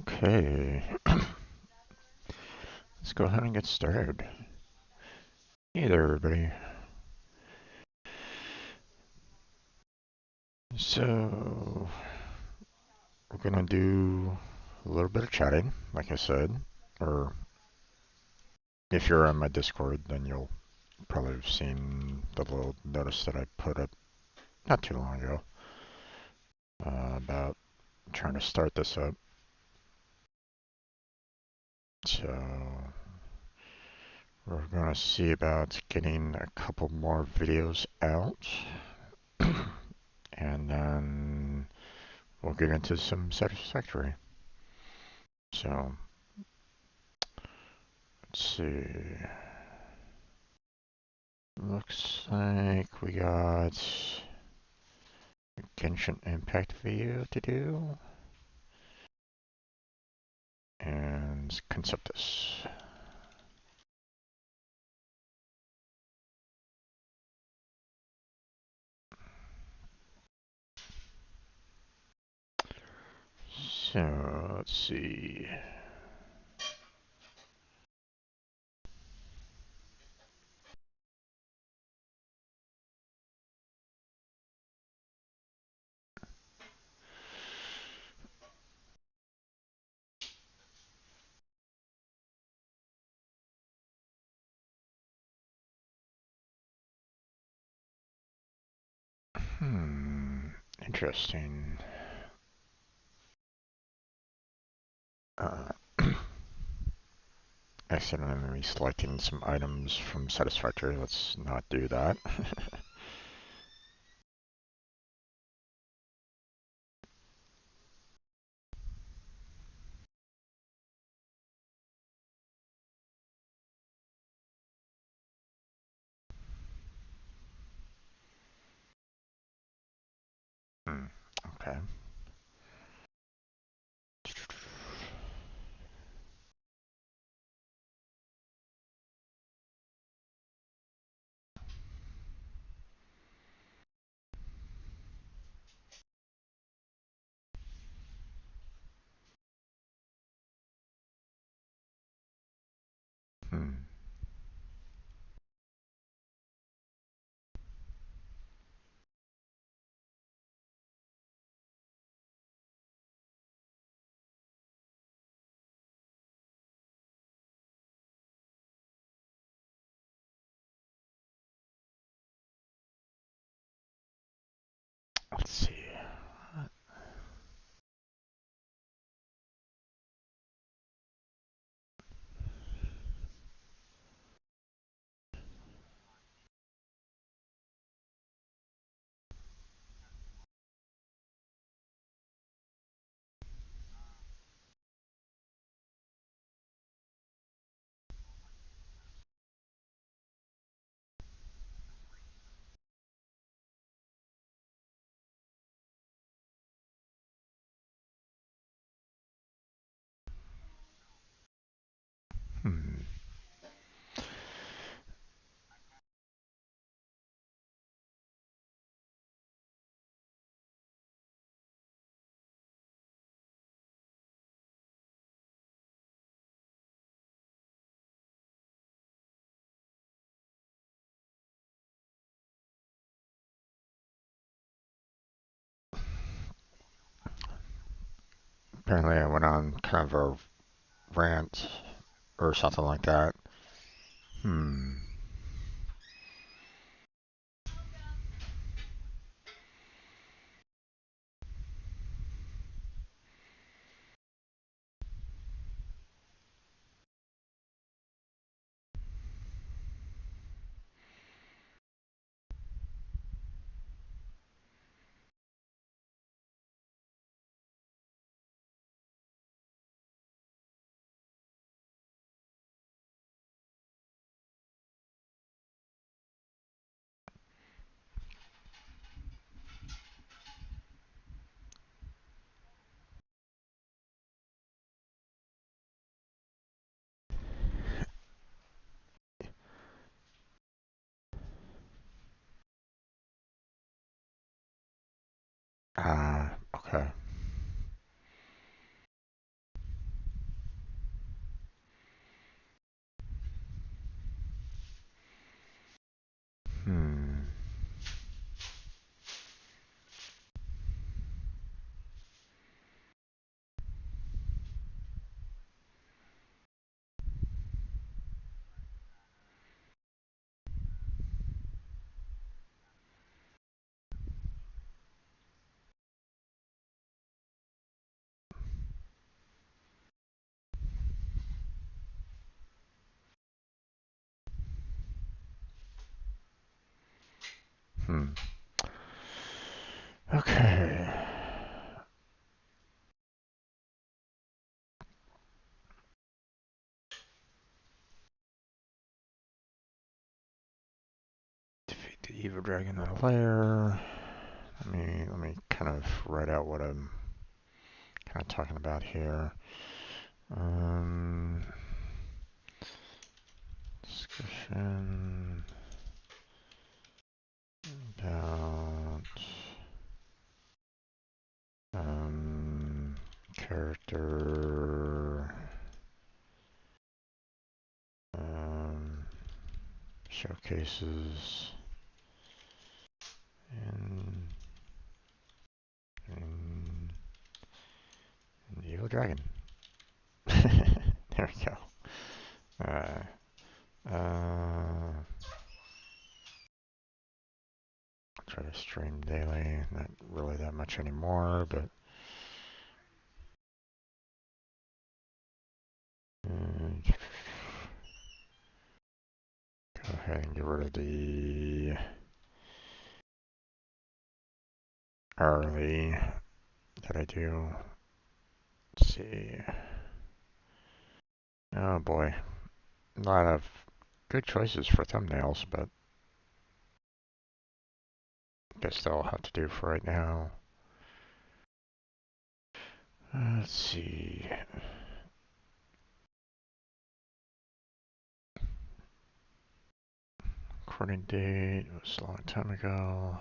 Okay, let's go ahead and get started. Hey there, everybody. So, we're gonna do a little bit of chatting, like I said, or if you're on my Discord, then you'll probably have seen the little notice that I put up not too long ago about trying to start this up. So, we're gonna see about getting a couple more videos out, and then we'll get into some Satisfactory. So, let's see. Looks like we got a Genshin Impact video to do and Conceptus. So let's see. Interesting. Uh, Accidentally selecting some items from Satisfactory. Let's not do that. Okay. Hmm. Let's see. Hmm. Apparently, I went on kind of a rant or something like that. Hmm. Okay. Okay. Defeat the evil dragon in the lair. Let me kind of write out what I'm kind of talking about here. Discussion about character showcases in, in, in the Evil Dragon. There we go. Try to stream daily. Not really that much anymore, but go ahead and get rid of the hourly that I do. Let's see. Oh boy. A lot of good choices for thumbnails, but I guess that'll have to do for right now. Let's see. Recording date was a long time ago.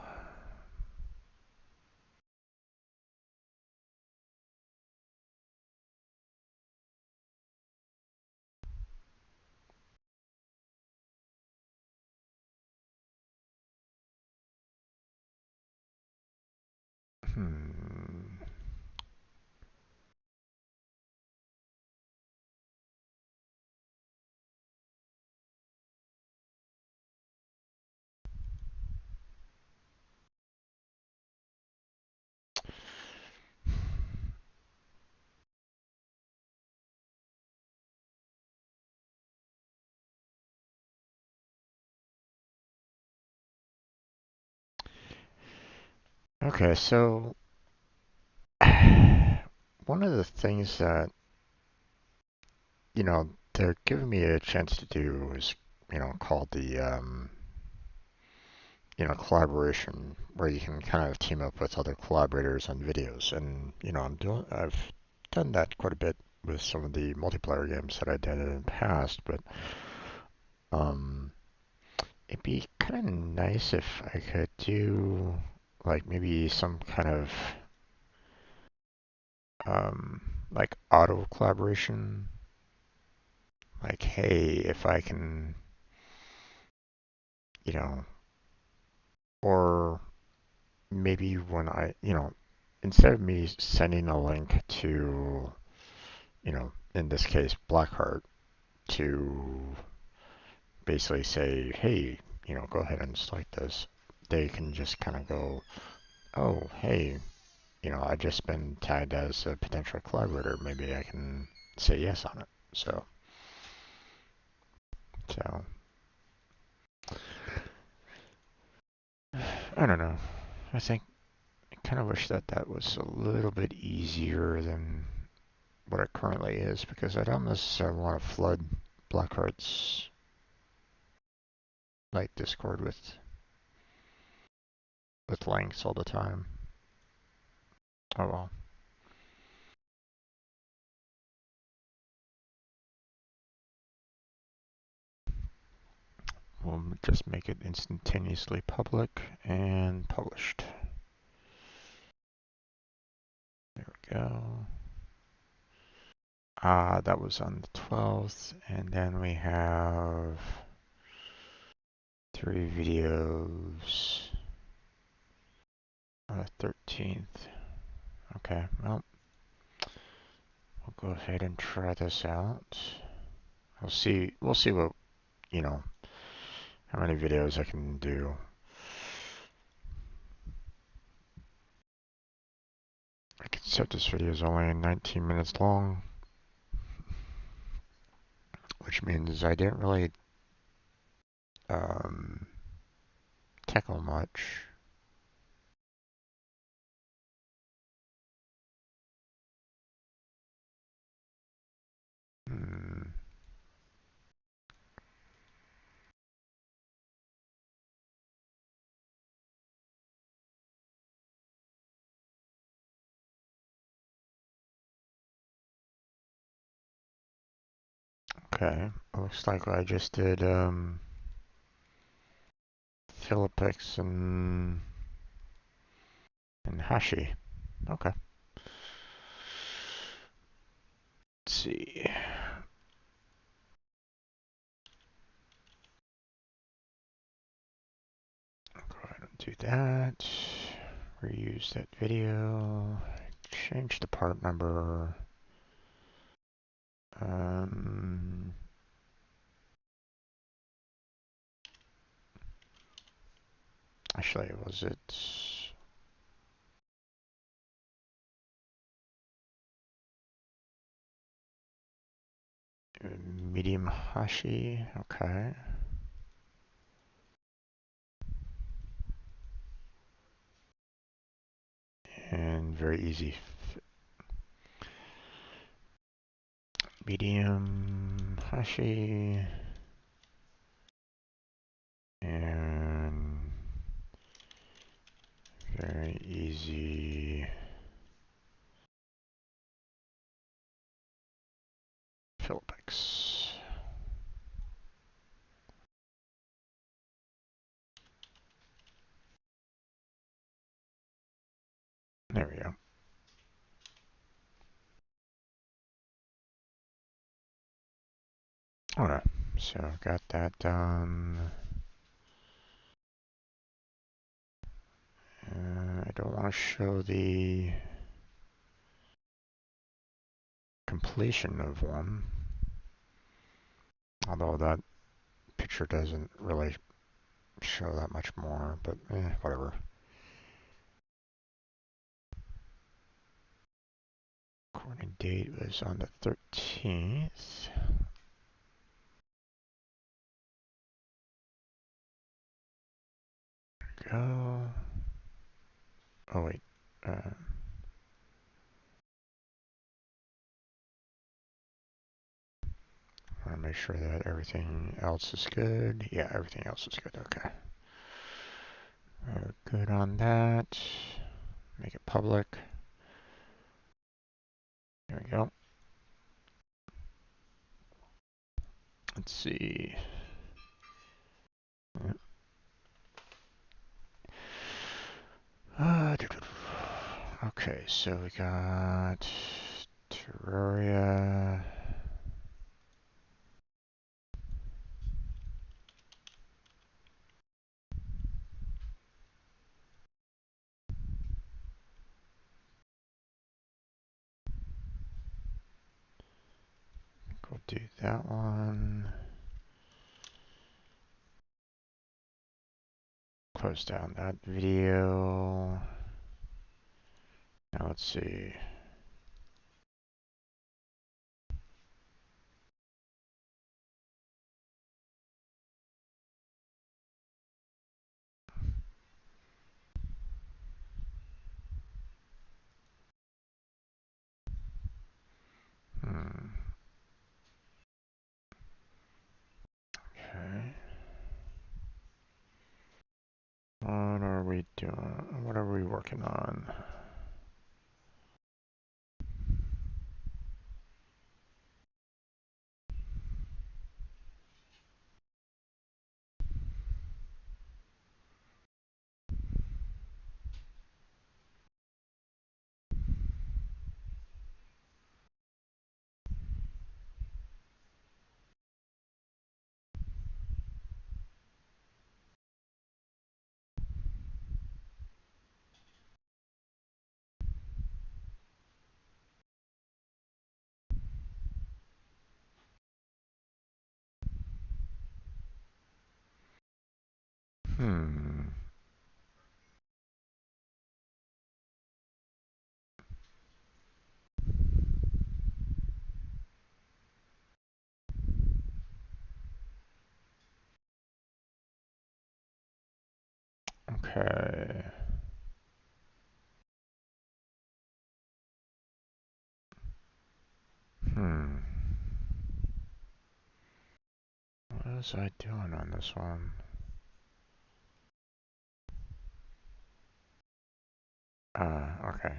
Okay, so one of the things that, they're giving me a chance to do is, called the, collaboration, where you can kind of team up with other collaborators on videos. And, I've done that quite a bit with some of the multiplayer games that I did in the past, but, it'd be kind of nice if I could do, like, maybe some kind of, like, auto collaboration. Like, hey, if I can, you know, or maybe when instead of me sending a link to, in this case, Blackheart, to basically say, hey, go ahead and select this, they can just kind of go, oh, hey, I just been tagged as a potential collaborator. Maybe I can say yes on it. So I don't know. I think I kind of wish that that was a little bit easier than what it currently is, because I don't necessarily want to flood Blackheart's like Discord with links all the time. Oh well. We'll just make it instantaneously public and published. There we go. That was on the 12th, and then we have 3 videos on the 13th. Okay, well, we'll go ahead and try this out. We'll see what, how many videos I can do. I can set this video is only 19 minutes long, which means I didn't really tackle much. Okay, looks like I just did Philipix and Hashi. Okay. Let's see. Go ahead and do that. Reuse that video. Change the part number. Um, Actually, was it medium Hashi? Okay. And very easy. Medium Hashi. And very easy Philipix. There we go. Alright, so got that done. I don't want to show the completion of one, although that picture doesn't really show that much more, but whatever. Recording date was on the 13th. There we go. Oh wait. I want to make sure that everything else is good. Yeah, everything else is good. Okay. We're good on that. Make it public. There we go. Let's see. Okay, so we got Terraria. We'll do that one. Close down that video. Now let's see. Okay. What are we doing? What are we working on? Hmm. Okay. Hmm. What was I doing on this one? Okay.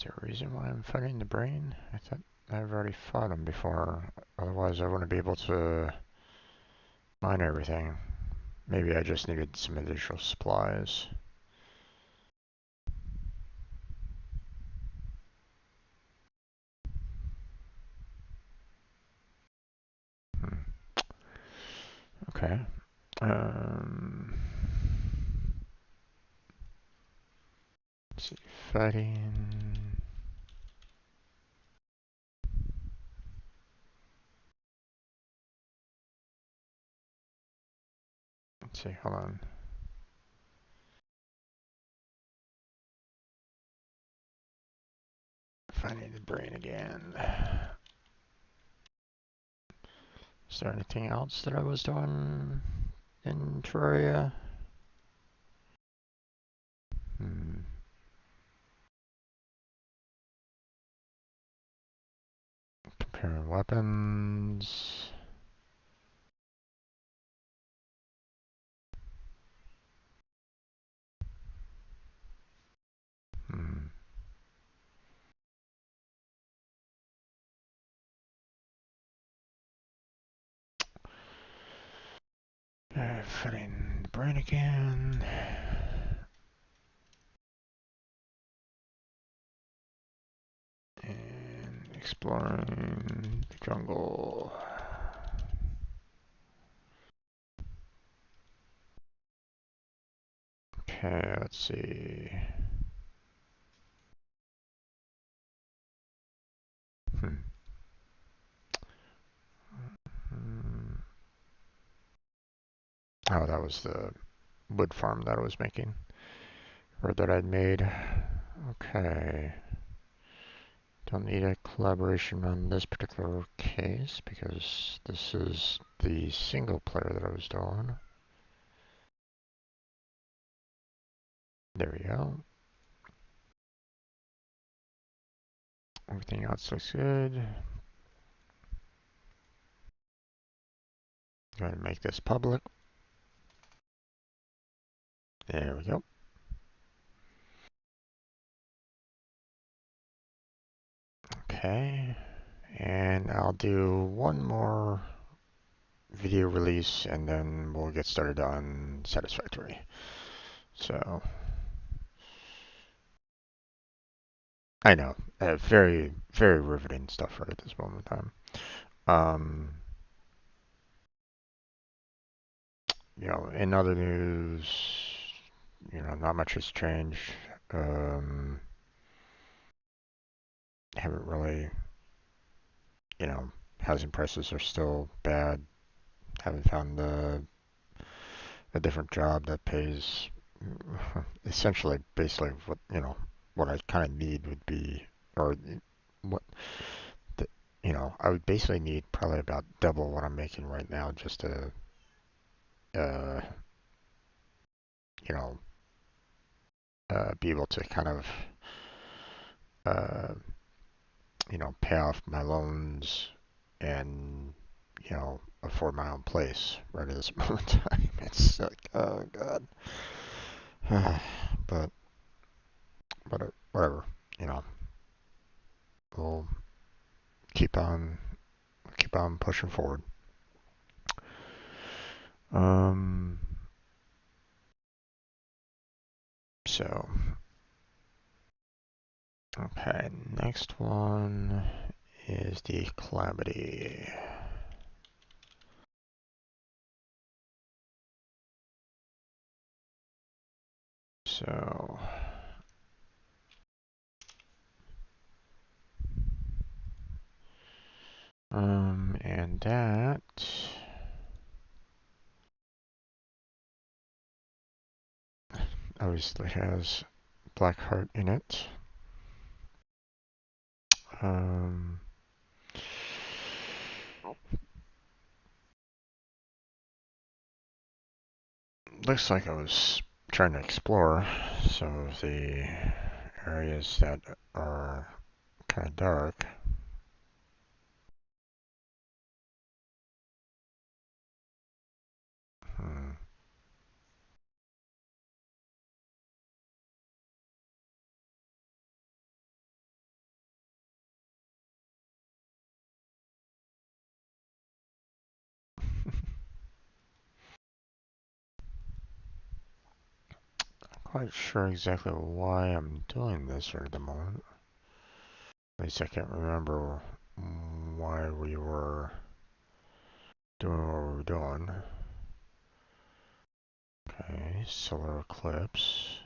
there a reason why I'm fighting the brain? I thought I've already fought him before. Otherwise, I wouldn't be able to mine everything. Maybe I just needed some additional supplies. Hmm. Okay. Let's see. Fighting. Let's see. Hold on. Finding the brain again. Is there anything else that I was doing in Terraria? Comparing weapons. Hmm. Fighting the brain again. And exploring the jungle. Okay, let's see. Hmm. Oh, that was the wood farm that I was making, or that I'd made. Okay. Don't need a collaboration on this particular case because this is the single player that I was doing. There we go. Everything else looks good. Go ahead and make this public. There we go. Okay. And I'll do one more video release and then we'll get started on Satisfactory. So, I know, very, very riveting stuff right at this moment in time. In other news, not much has changed. Haven't really, housing prices are still bad. Haven't found a different job that pays essentially basically what I kind of need would be, or what the, I would basically need probably about double what I'm making right now just to uh, you know be able to kind of uh, pay off my loans and afford my own place right at this moment in time. It's like, oh god. but whatever, you know, we'll keep on pushing forward. Um, so, okay, next one is the calamity. So, and that obviously has Black Heart in it. Um, looks like I was trying to explore some of the areas that are kind of dark. Hmm. quite sure exactly why I'm doing this right at the moment. At least I can't remember why we were doing what we were doing. Okay, solar eclipse.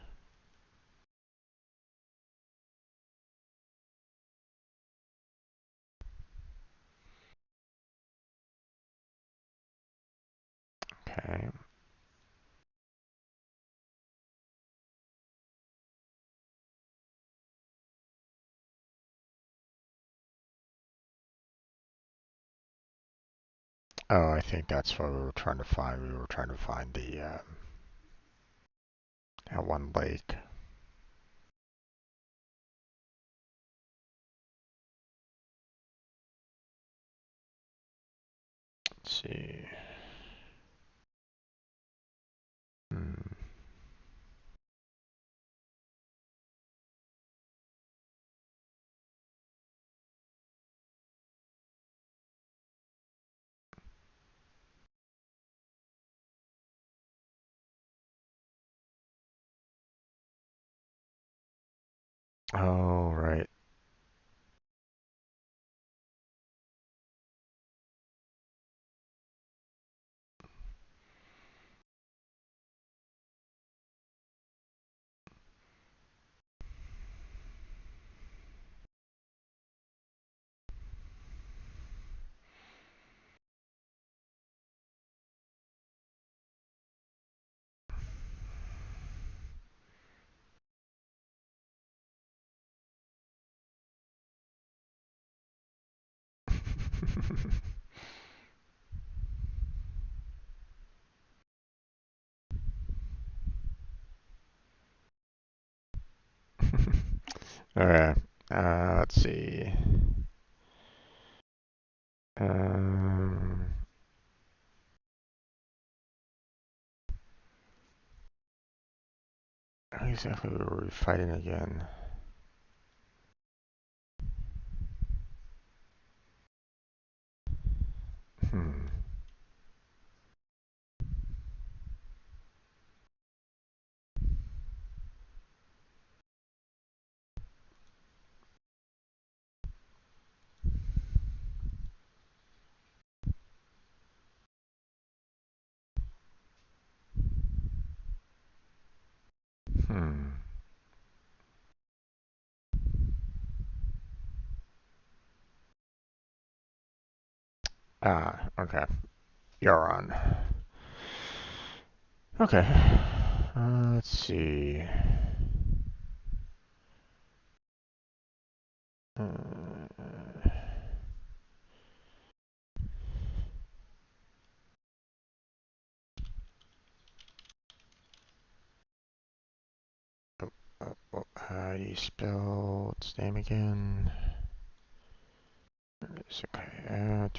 Okay. Oh, I think that's what we were trying to find. We were trying to find the that one lake. Let's see. Hmm. Oh, right. Okay. Let's see. Um, how exactly were we fighting again? Hmm. Hmm. Ah, okay. You're on. Okay. Let's see. Uh, how do you spell its name again? It's okay. Uh,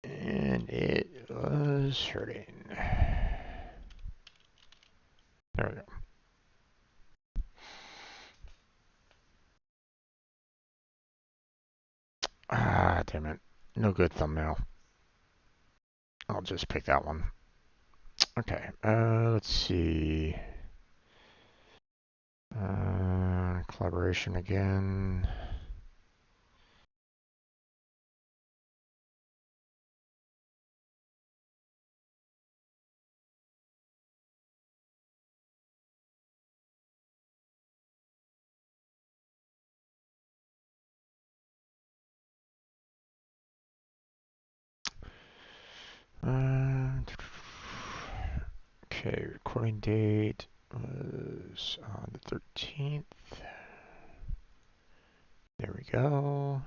and it was hurting. There we go. Ah, damn it. No good thumbnail. I'll just pick that one. Okay, let's see. Collaboration again. Okay, recording date was on the 13th. There we go.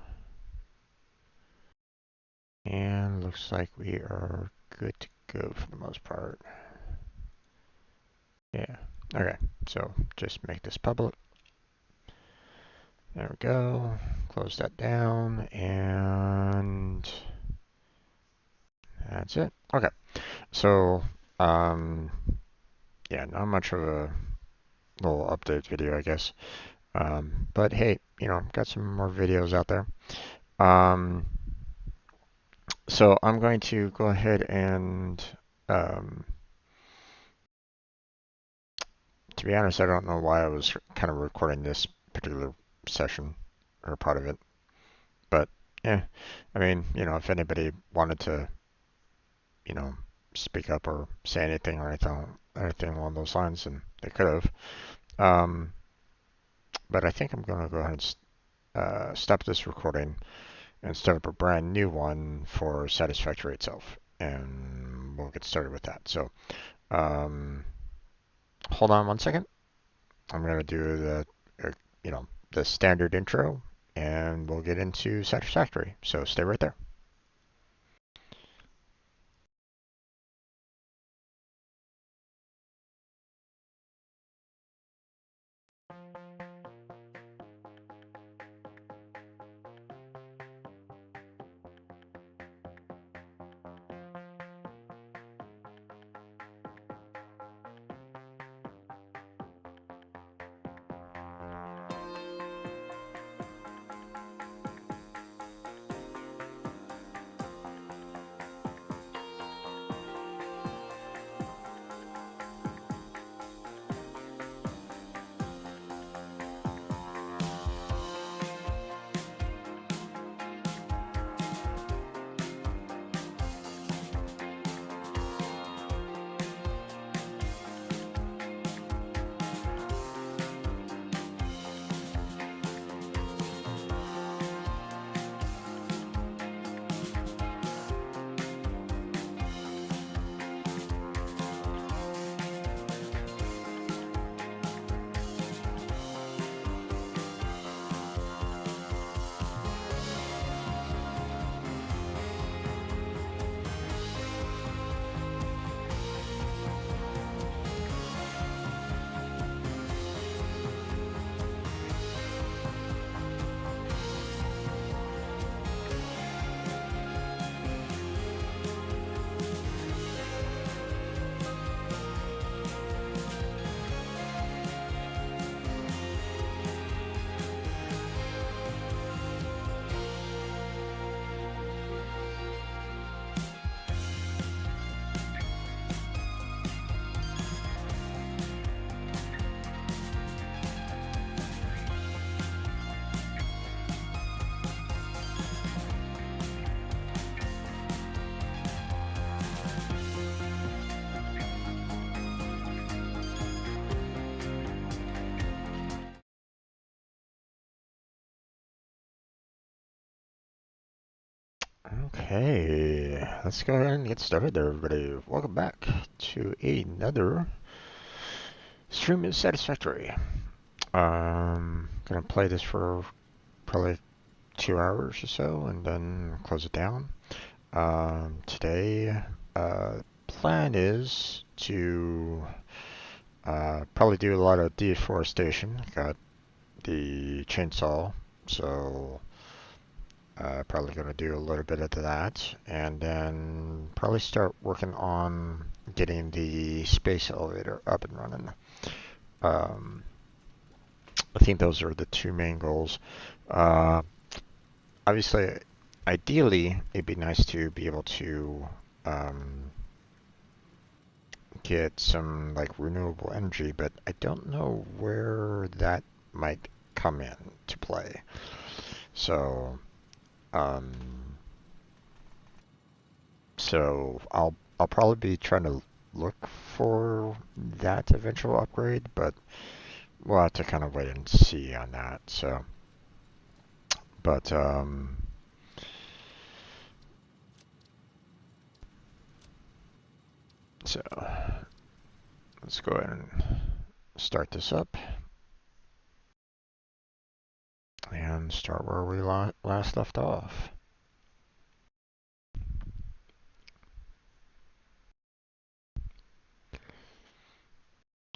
And looks like we are good to go for the most part. Yeah. Okay. So just make this public. There we go. Close that down, and that's it. Okay. So, um, yeah, not much of a little update video, I guess. But hey, got some more videos out there. Um, so I'm going to go ahead and, um, to be honest, I don't know why I was kind of recording this particular session or part of it, but yeah, I mean, if anybody wanted to, you know, speak up or say anything or anything along those lines, and they could have. Um, but I think I'm going to go ahead and stop this recording and start up a brand new one for Satisfactory itself, and we'll get started with that. So, um, hold on one second. I'm going to do the standard intro, and we'll get into Satisfactory. So stay right there. Okay, let's go ahead and get started there, everybody. Welcome back to another stream is Satisfactory. Gonna play this for probably 2 hours or so, and then close it down. Today, plan is to probably do a lot of deforestation. Got the chainsaw, so probably going to do a little bit of that, and then probably start working on getting the space elevator up and running. Um, I think those are the two main goals. Uh, Obviously, ideally, it'd be nice to be able to um, get some like renewable energy, but I don't know where that might come in to play. So, um, I'll probably be trying to look for that eventual upgrade, but we'll have to kind of wait and see on that. So, but so let's go ahead and start this up and start where we last left off.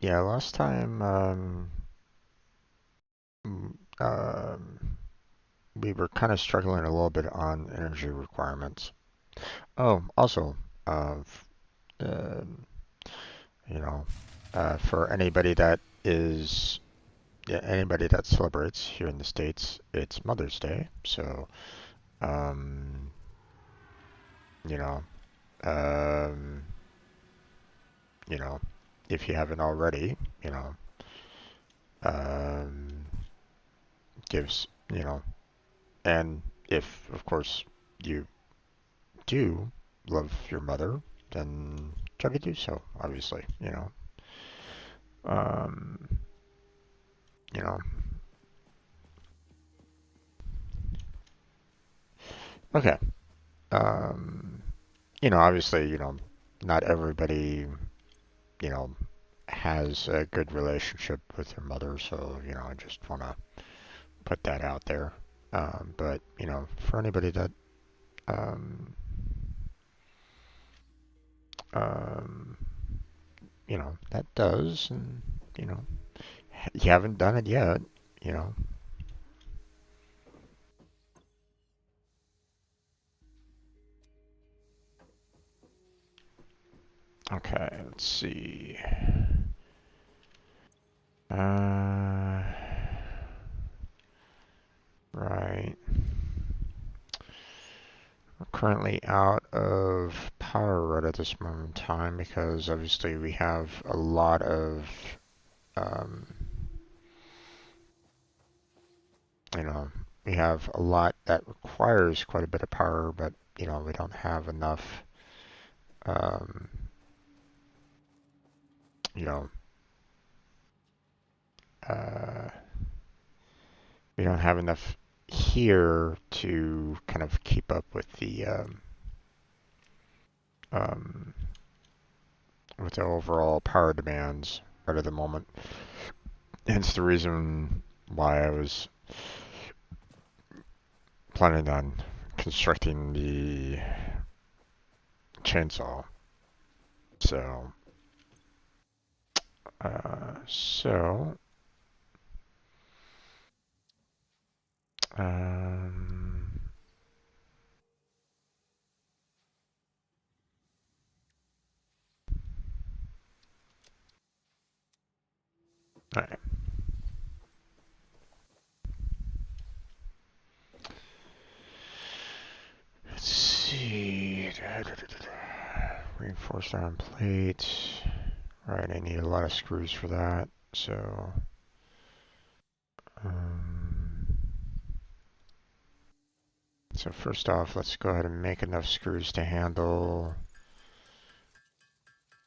Yeah, last time mm, we were kind of struggling a little bit on energy requirements. Oh, also, uh, um, you know, for anybody that is, yeah, anybody that celebrates here in the States, it's Mother's Day. So, um, you know, um, you know, if you haven't already, you know, um, gives, and if, of course, you do love your mother, then try to do so, obviously, Um, you know, okay. Um, obviously, not everybody, you know, has a good relationship with their mother, so, I just want to put that out there. But, for anybody that, um, um, that does, and, you know, you haven't done it yet, you know. Okay, let's see. Uh, right. We're currently out of power right at this moment in time because obviously we have a lot of, um, you know, we have a lot that requires quite a bit of power, but, we don't have enough, um, you know, uh, we don't have enough here to kind of keep up um, with the overall power demands right at the moment. Hence the reason why I was planning on constructing the chainsaw. So, so, um, all right. Let's see. Reinforced iron plate. Right, I need a lot of screws for that. So, um, so first off, let's go ahead and make enough screws to handle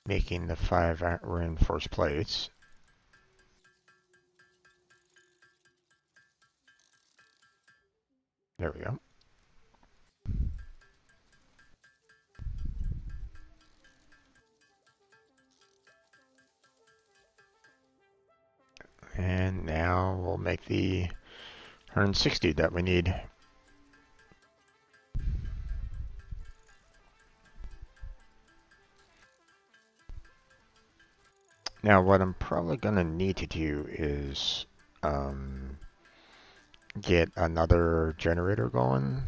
making the 5 reinforced plates. There we go. And now we'll make the 160 that we need. Now what I'm probably going to need to do is um, get another generator going.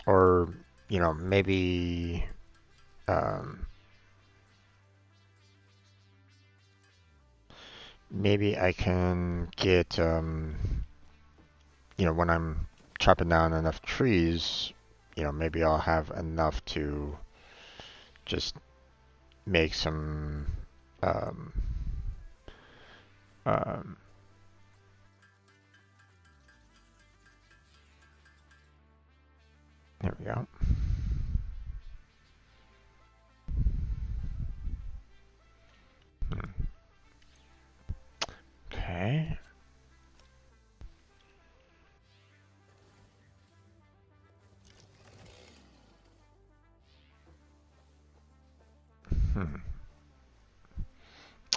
Or, maybe um, maybe I can get, when I'm chopping down enough trees, maybe I'll have enough to just make some, um, um, there we go. Okay. Hmm.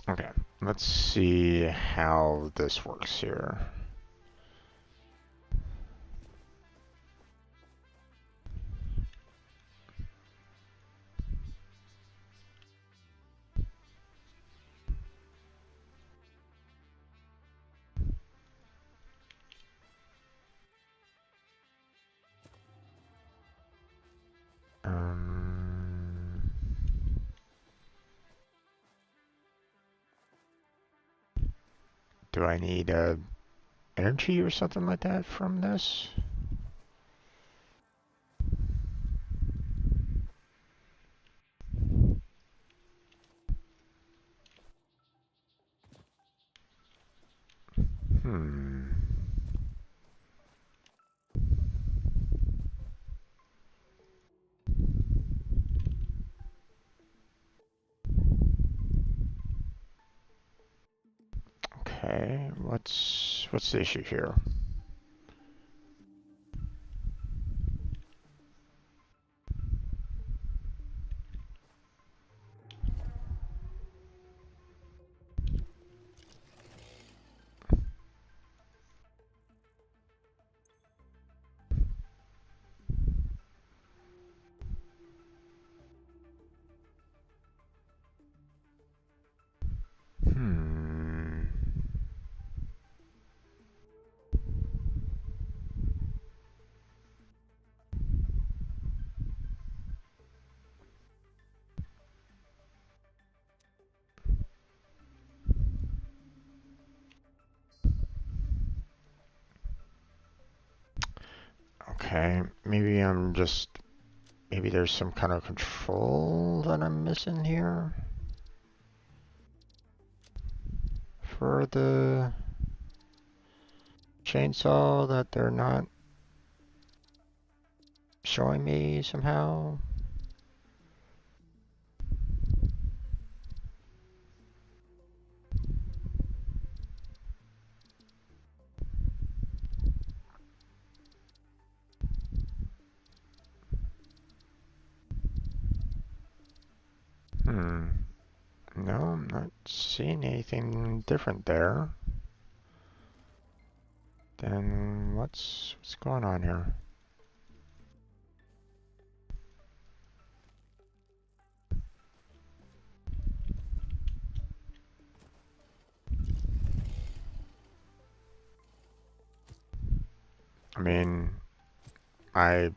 Okay. Let's see how this works here. Do I need energy or something like that from this? Hmm. Okay, what's the issue here? Hmm. Okay, maybe maybe there's some kind of control that I'm missing here for the chainsaw that they're not showing me somehow. Hmm. No, I'm not seeing anything different there. Then what's going on here? I mean, I,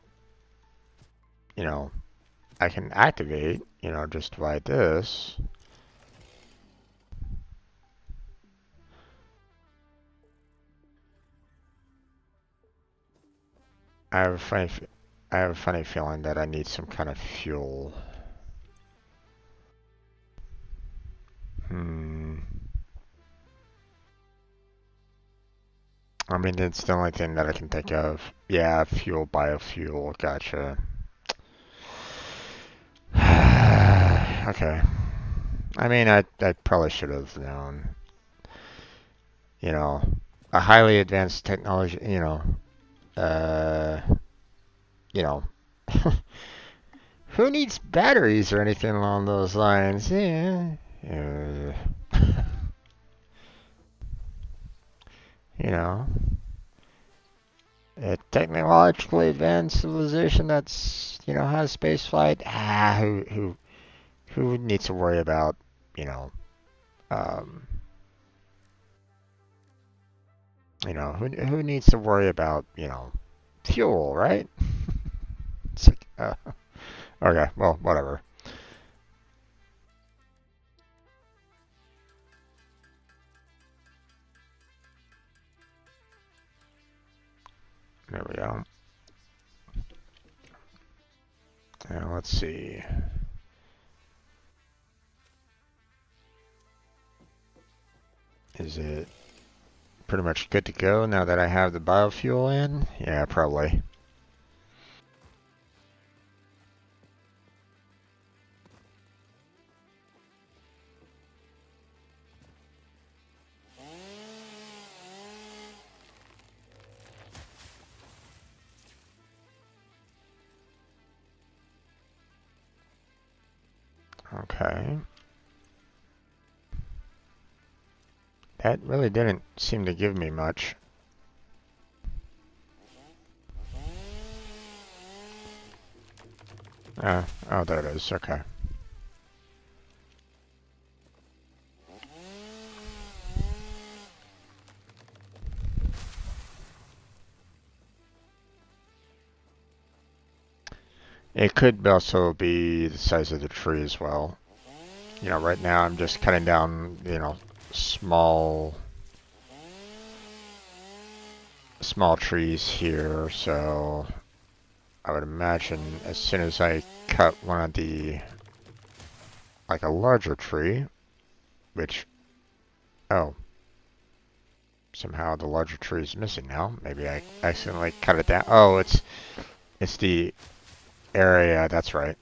you know, I can activate, just by this. I have a funny, I have a funny feeling that I need some kind of fuel. Hmm. I mean, it's the only thing that I can think of. Yeah, fuel, biofuel, gotcha. Okay. I mean, I probably should have known. You know, a highly advanced technology, uh, you know, who needs batteries or anything along those lines? Yeah. You know, a technologically advanced civilization that's, has space flight. Who needs to worry about, you know, um, who needs to worry about, fuel, right? It's like, okay, well, whatever. There we go. Now let's see. Is it pretty much good to go now that I have the biofuel in? Yeah, probably. Okay. That really didn't seem to give me much. Oh, there it is. Okay. It could also be the size of the tree as well. Right now I'm just cutting down, small small trees here, so I would imagine as soon as I cut one of the, like a larger tree, which, oh, somehow the larger tree is missing now. Maybe I accidentally cut it down. Oh, it's the area, that's right.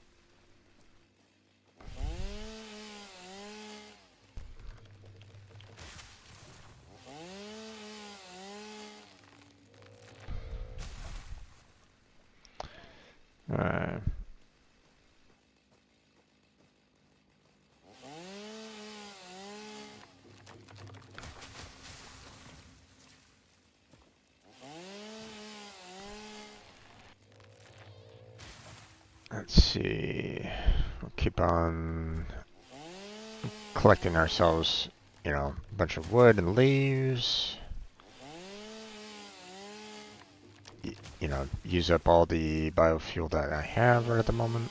Uh, let's see. We'll keep on collecting ourselves, you know, a bunch of wood and leaves. You know, use up all the biofuel that I have right at the moment.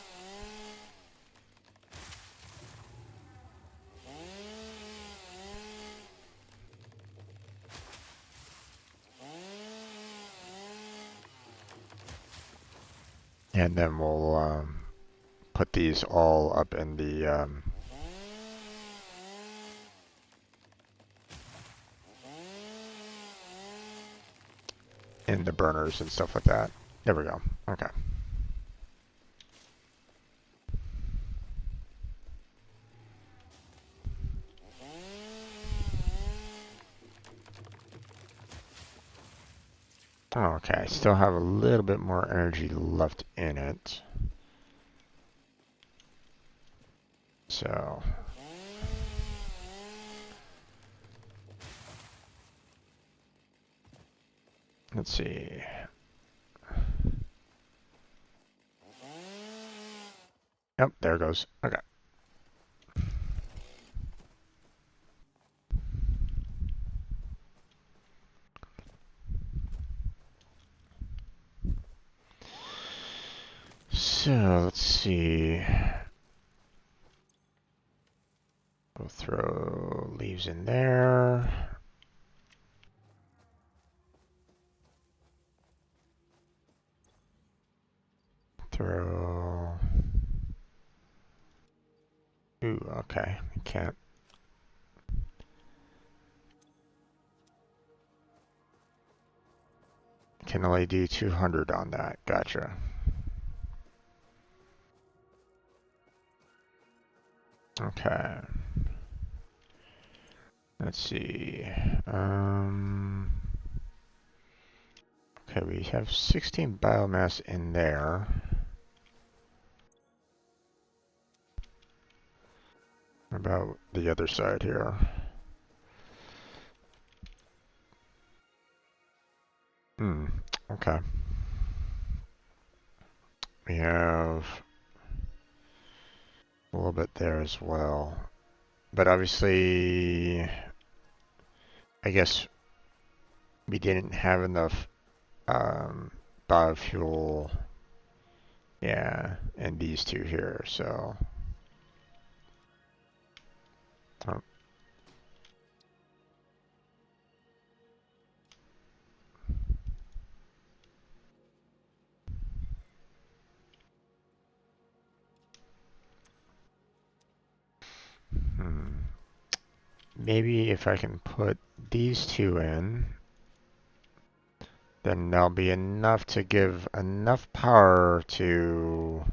And then we'll put these all up in the burners and stuff like that. There we go. Okay. Okay, still have a little bit more energy left in it. So let's see. Yep, there it goes. Okay. So let's see. We'll throw leaves in there. Throw. Ooh, okay. I can't. Can only do 200 on that. Gotcha. Okay. Let's see. Okay, we have 16 biomass in there. What about the other side here? Okay. We have a little bit there as well. But obviously, I guess we didn't have enough biofuel, yeah, and these two here, so. Oh. Maybe if I can put these two in, then there'll be enough to give enough power to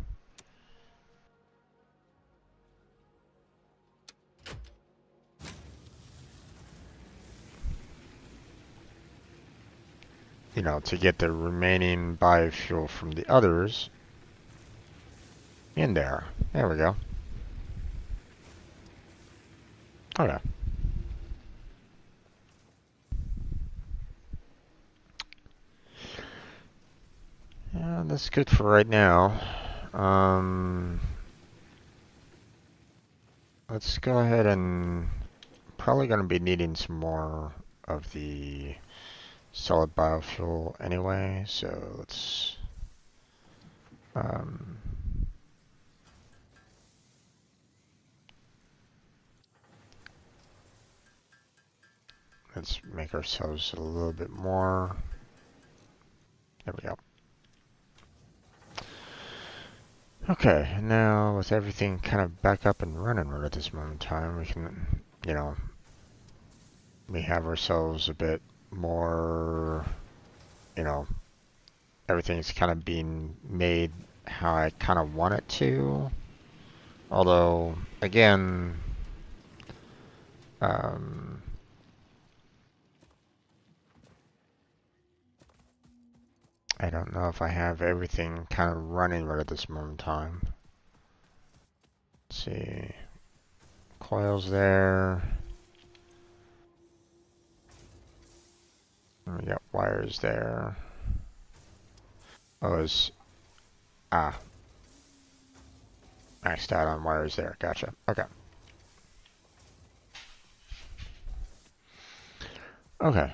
to get the remaining biofuel from the others in there. There we go. Okay. Yeah, that's good for right now. Let's go ahead and probably going to be needing some more of the solid biofuel anyway, so let's make ourselves a little bit more. There we go. Okay, now with everything kind of back up and running right at this moment in time, we can, you know, we have ourselves a bit more, you know, everything's kind of being made how I kind of want it to. Although, again, I don't know if I have everything kind of running right at this moment in time. Let's see. Coils there. And we got wires there. Oh, it's maxed out on wires there. Gotcha. Okay. Okay.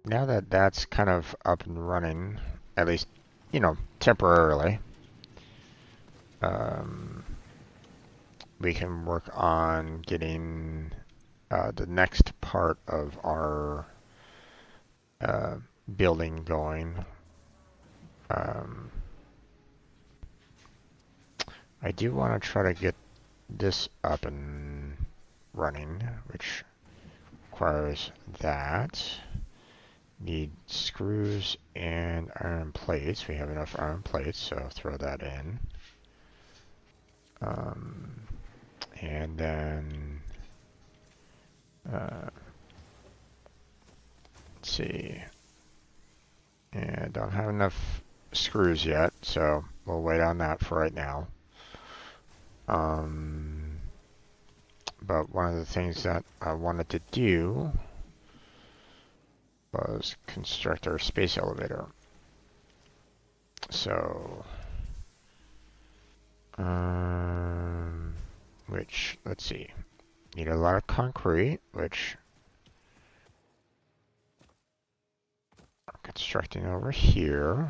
Now that that's kind of up and running, at least, you know, temporarily, we can work on getting the next part of our building going. I do want to try to get this up and running, which requires that. Need screws and iron plates. We have enough iron plates, so throw that in. And then let's see. And I don't have enough screws yet, so we'll wait on that for right now. But one of the things that I wanted to do was construct our space elevator. So, which, let's see, need a lot of concrete, which I'm constructing over here.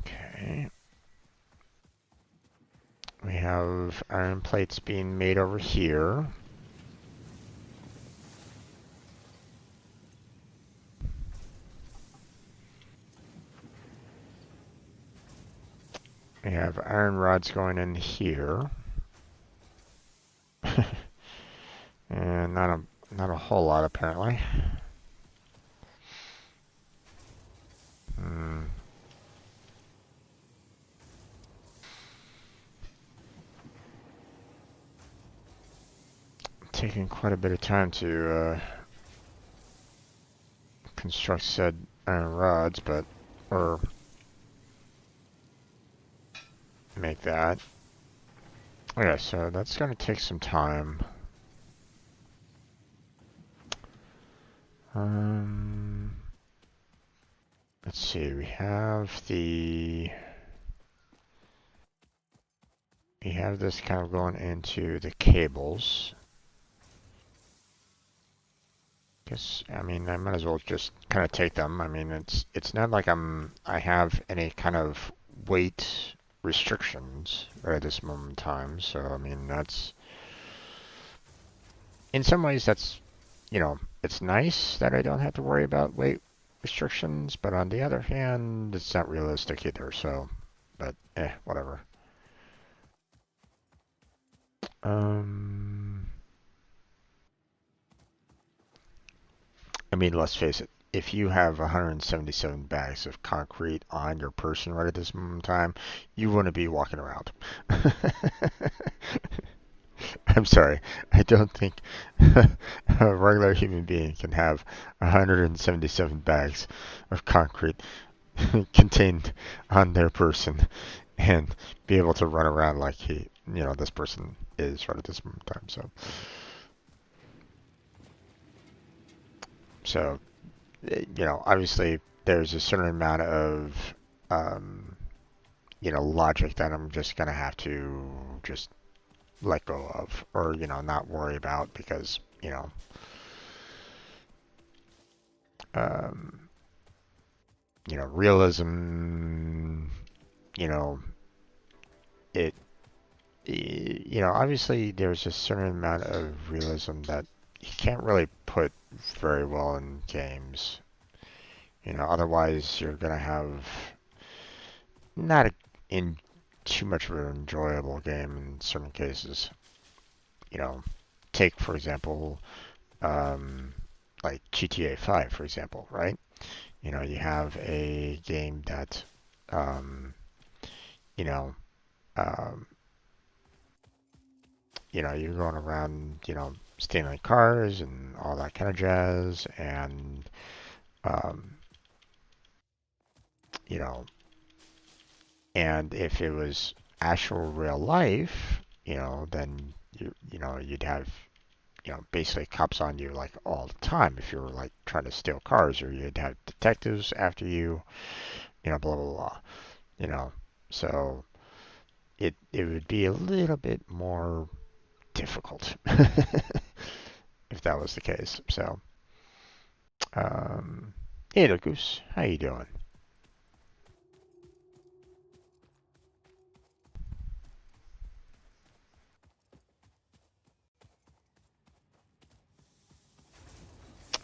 Okay. We have iron plates being made over here. We have iron rods going in here. And not a whole lot apparently. Taking quite a bit of time to construct said iron rods, or make that. Okay, so that's going to take some time. Let's see, we have this kind of going into the cables. Guess, I mean, I might as well just kind of take them. I mean, it's not like I have any kind of weight restrictions right at this moment in time. So, I mean, that's, in some ways, that's, you know, it's nice that I don't have to worry about weight restrictions, but on the other hand, it's not realistic either, so, but, whatever. I mean, let's face it, if you have 177 bags of concrete on your person right at this moment in time, you wouldn't be walking around. I'm sorry. I don't think a regular human being can have 177 bags of concrete contained on their person and be able to run around like this person is right at this moment in time. So, obviously there's a certain amount of, logic that I'm just going to have to just let go of, or, not worry about because, realism, it, obviously there's a certain amount of realism that you can't really put very well in games. Otherwise you're gonna have not in too much of an enjoyable game in certain cases. Take for example, um, like GTA 5, for example, right? You have a game that, um, you know, um, you're going around, stealing cars and all that kind of jazz, and um, you know, and if it was actual real life, then you'd have basically cops on you like all the time if you were like trying to steal cars, or you'd have detectives after you, blah blah blah, you know. So it would be a little bit more difficult if that was the case. So, hey, Lucas, how you doing?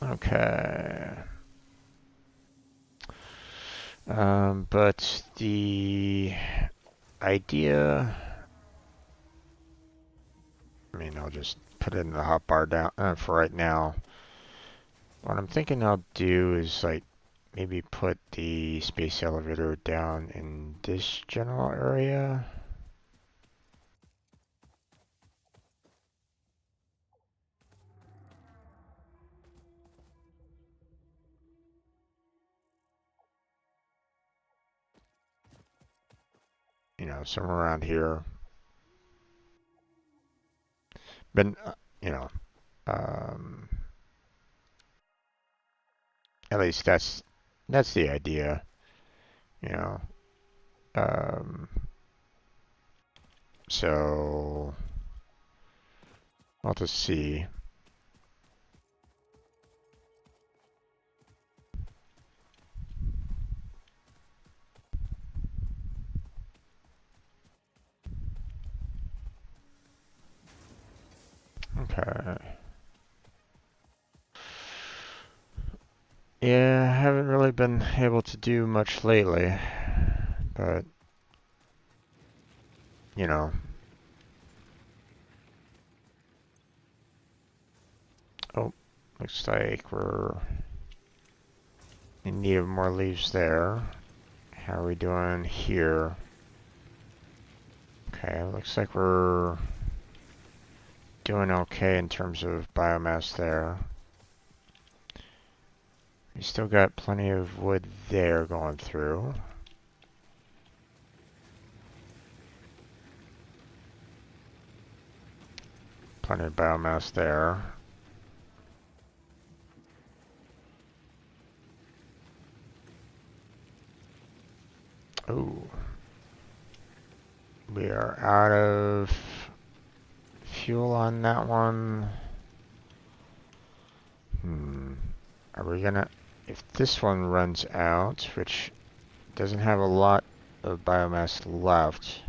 Okay. But the idea, I mean, I'll just put it in the hotbar down for right now. What I'm thinking I'll do is like maybe put the space elevator down in this general area. Somewhere around here. But, you know, um, at least that's the idea, you know. Um, so I'll just see. Okay. Yeah, I haven't really been able to do much lately, but you know, oh, looks like we're in need of more leaves there. How are we doing here? Okay, looks like we're doing okay in terms of biomass there. We still got plenty of wood there going through. Plenty of biomass there. Oh, we are out of fuel on that one. Are we gonna, if this one runs out, which doesn't have a lot of biomass left,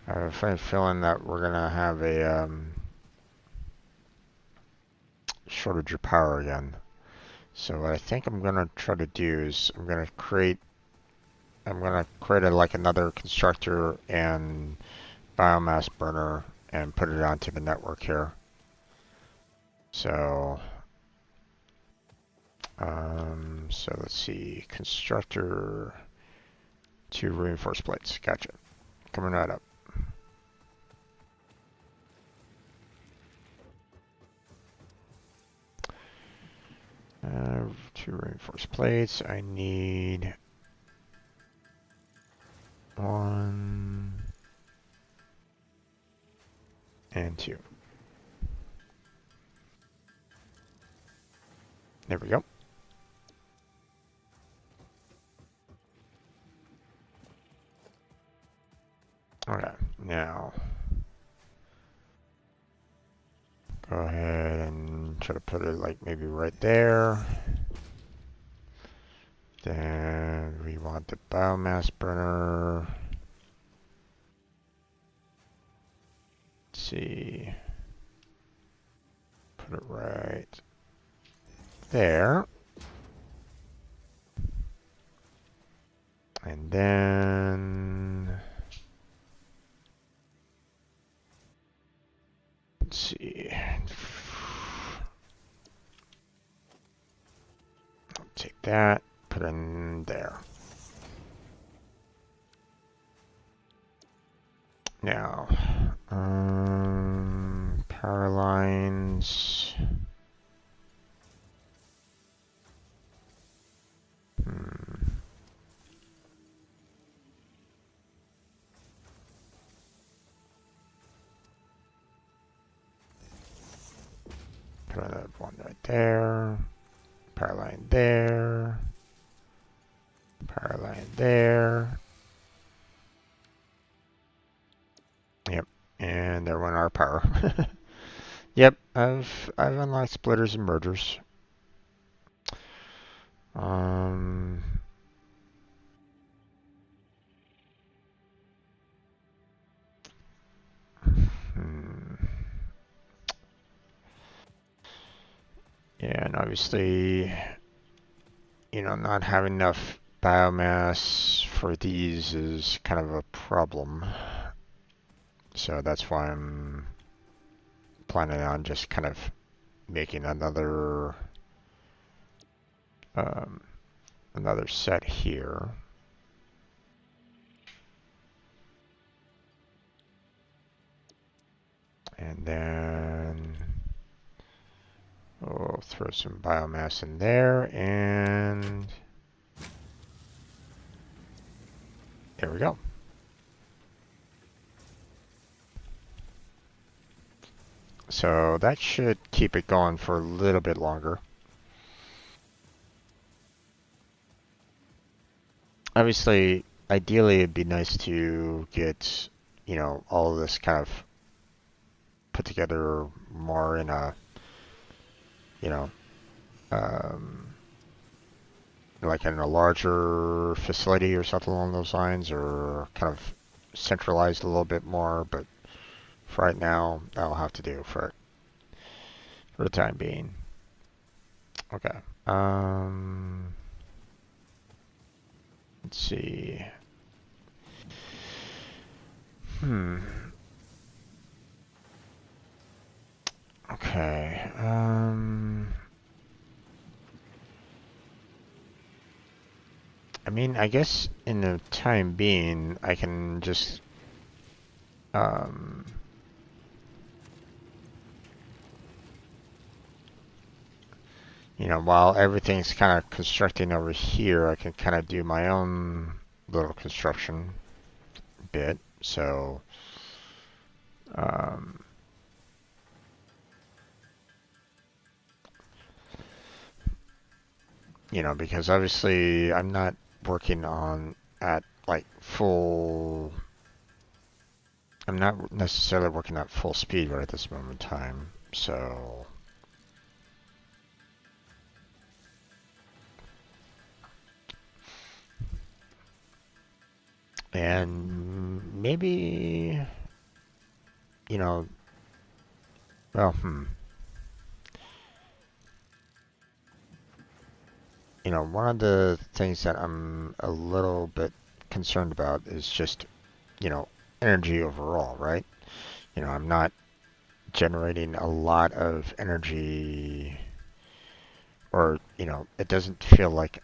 I have a funny feeling that we're gonna have a shortage of power again. So what I think I'm gonna try to do is I'm gonna create like another constructor and biomass burner and put it onto the network here. So, so let's see, constructor, 2 reinforced plates. Gotcha. Coming right up. 2 reinforced plates. I need 1 and 2. There we go. Okay, now go ahead and try to put it like maybe right there. Then we want the biomass burner. see. Put it right there. And then, let's see. I'll take that, put it in there. Now, power lines. Put that one right there. Power line there. Power line there. Yep, and there went our power. Yep, I've unlocked splitters and mergers. Yeah, and obviously, not having enough biomass for these is kind of a problem. So that's why I'm planning on just kind of making another set here. And then we'll throw some biomass in there, and there we go. So that should keep it going for a little bit longer. Obviously, ideally it'd be nice to get, all of this kind of put together more in a, like in a larger facility or something along those lines, or kind of centralized a little bit more, but for right now, that'll have to do for the time being. Okay. Let's see. Okay. I mean, I guess in the time being, I can just while everything's kind of constructing over here, I can kind of do my own little construction bit. So, because obviously I'm not working on at like full. I'm not necessarily working at full speed right at this moment in time. So. And maybe, well, one of the things that I'm a little bit concerned about is just, energy overall, right? I'm not generating a lot of energy, or, it doesn't feel like,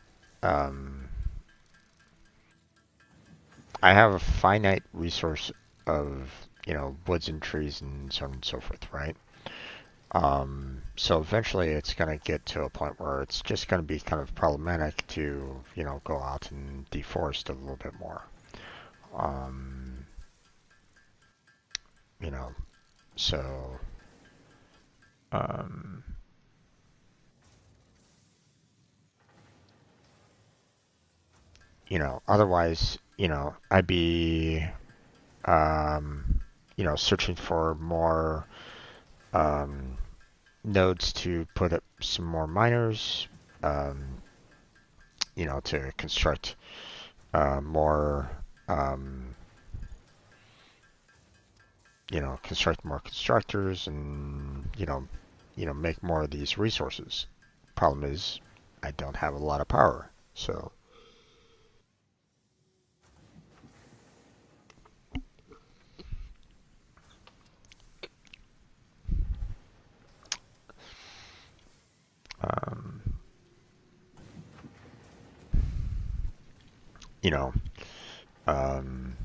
I have a finite resource of, woods and trees and so on and so forth, right? So eventually it's going to get to a point where it's just going to be kind of problematic to, go out and deforest a little bit more. So, otherwise, I'd be, searching for more, nodes to put up some more miners, to construct more construct more constructors and, make more of these resources. Problem is, I don't have a lot of power. So, um, you know, um,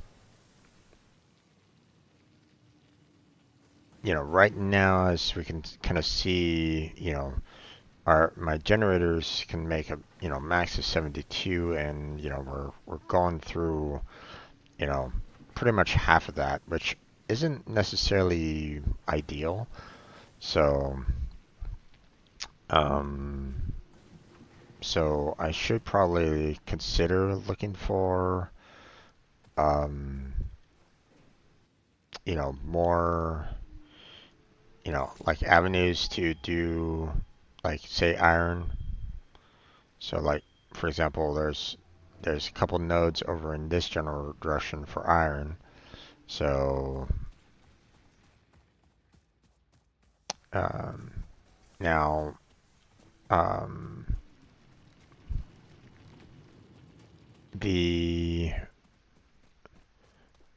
right now, as we can kind of see, my generators can make a max of 72, and we're going through pretty much half of that, which isn't necessarily ideal. So um, so I should probably consider looking for um, more like avenues to do, like, say, iron. So, like, for example, there's a couple nodes over in this general direction for iron. So now um, the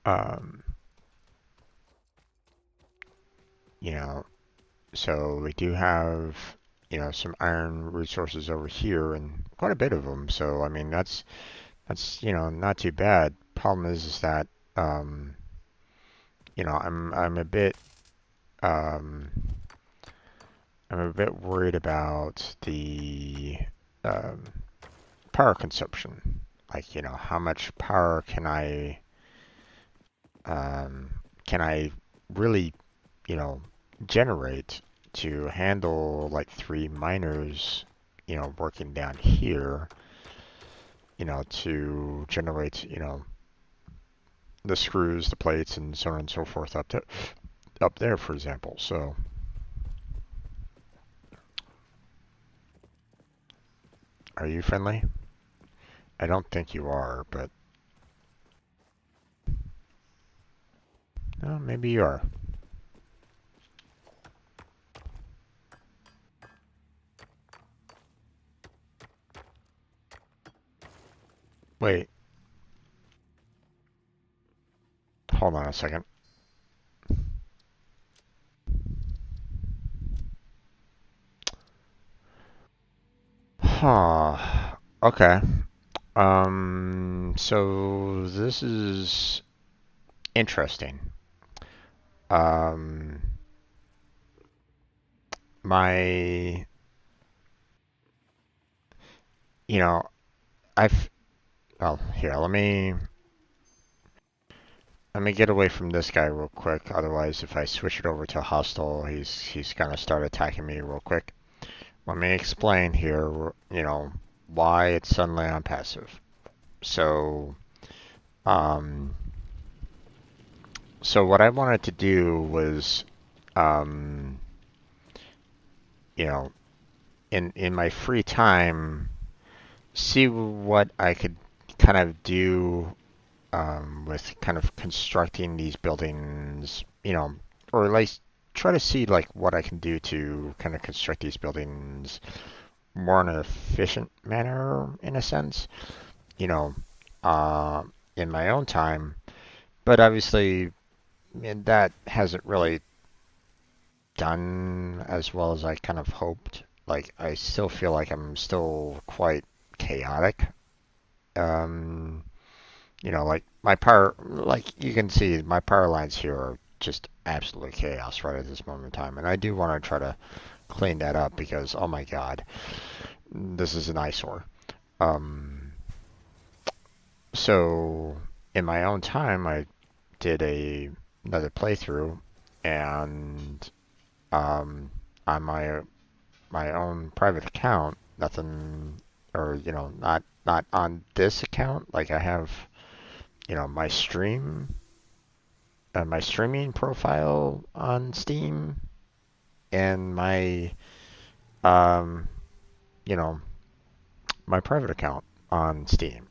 um, so we do have some iron resources over here and quite a bit of them. So I mean that's not too bad. Problem is that um, I'm a bit um, I'm a bit worried about the um, power consumption. Like, how much power um, can I really, you know, generate to handle like 3 miners, working down here, to generate, the screws, the plates, and so on and so forth up there, for example. So, are you friendly? I don't think you are, but maybe you are. Wait, hold on a second. Huh. Okay. So this is interesting. Um, my, you know, I've, well, here, let me get away from this guy real quick. Otherwise, if I switch it over to hostile, he's gonna start attacking me real quick. Let me explain here, why it's suddenly on passive. So, um, so what I wanted to do was, um, you know, in my free time, see what I could kind of do with kind of constructing these buildings, or at least try to see like what I can do to kind of construct these buildings more in an efficient manner, in a sense, you know, uh, in my own time. But obviously, that hasn't really done as well as I kind of hoped. Like, I still feel like I'm still quite chaotic. Um, like my power, like you can see, my power lines here are just absolute chaos right at this moment in time. And I do want to try to clean that up because, oh my God, this is an eyesore. Um, so in my own time, I did another playthrough, and on my own private account, nothing, or not on this account. Like I have, my my streaming profile on Steam, and um, you know, my private account on Steam.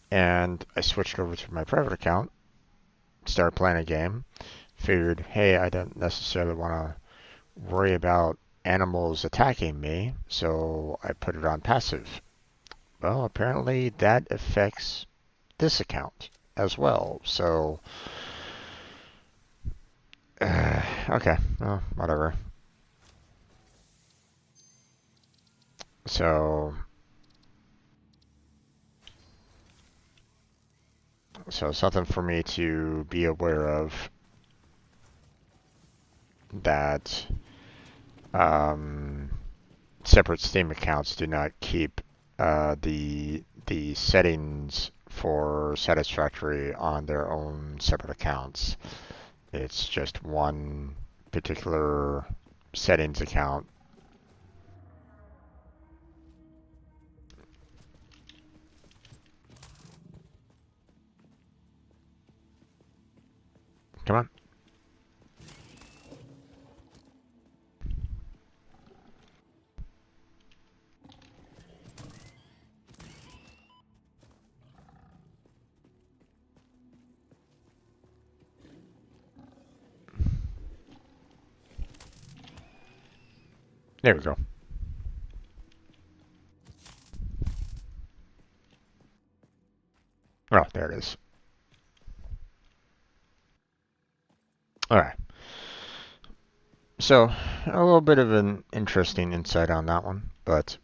And I switched over to my private account, started playing a game, figured, hey, I don't necessarily want to worry about animals attacking me, so I put it on passive. Well, apparently that affects this account as well. So, okay, well, whatever. So, something for me to be aware of that separate Steam accounts do not keep the settings for Satisfactory on their own separate accounts. It's just one particular settings account. Come on. There we go. Oh, there it is. All right. So, a little bit of an interesting insight on that one, but,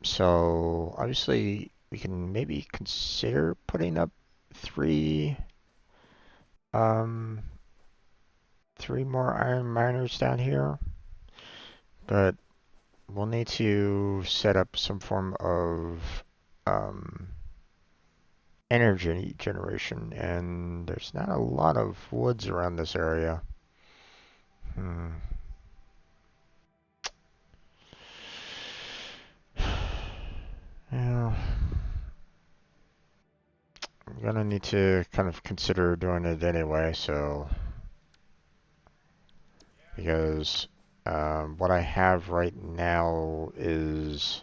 so obviously we can maybe consider putting up three, um, three more iron miners down here, but we'll need to set up some form of, um, energy generation, and there's not a lot of woods around this area. Hmm. Yeah, I'm gonna need to kind of consider doing it anyway, so because what I have right now is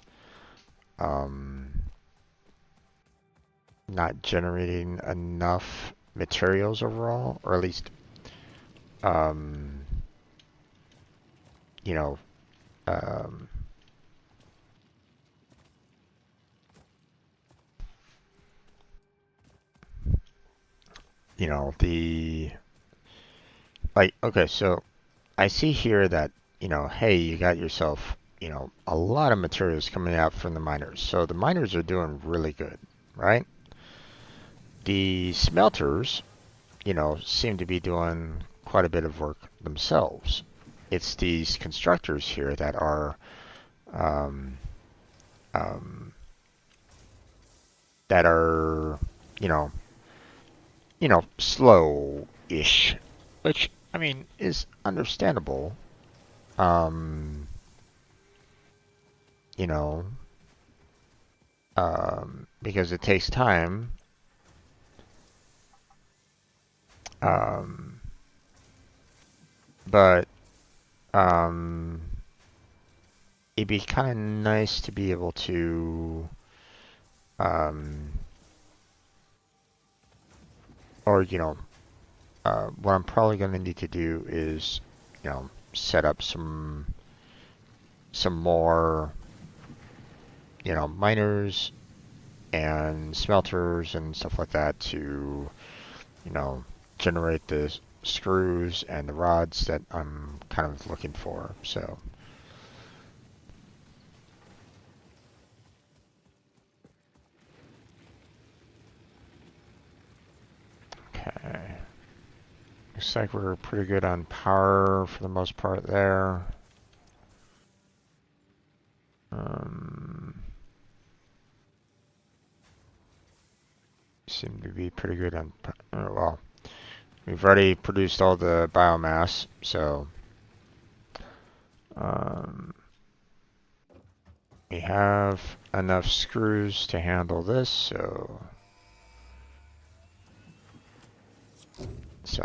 um, not generating enough materials overall, or at least um, you know um, the like okay, so I see here that, hey, you got yourself, a lot of materials coming out from the miners. So the miners are doing really good, right? The smelters, seem to be doing quite a bit of work themselves. It's these constructors here that are um, um, that are, you know, slow-ish, which I mean is understandable. Um, you know, because it takes time. Um, but um, it'd be kind of nice to be able to, um, or what I'm probably going to need to do is, set up some more, miners and smelters and stuff like that to, you know, generate the screws and the rods that I'm kind of looking for. So, okay. Looks like we're pretty good on power for the most part there. Seem to be pretty good on, well, we've already produced all the biomass, so um, we have enough screws to handle this, so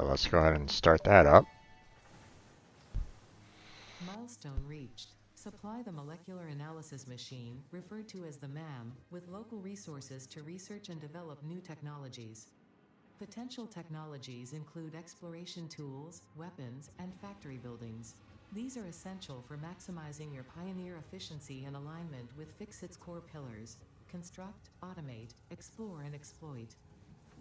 let's go ahead and start that up. Milestone reached. Supply the molecular analysis machine, referred to as the MAM, with local resources to research and develop new technologies. Potential technologies include exploration tools, weapons, and factory buildings. These are essential for maximizing your Pioneer efficiency and alignment with Fixit's core pillars: construct, automate, explore, and exploit.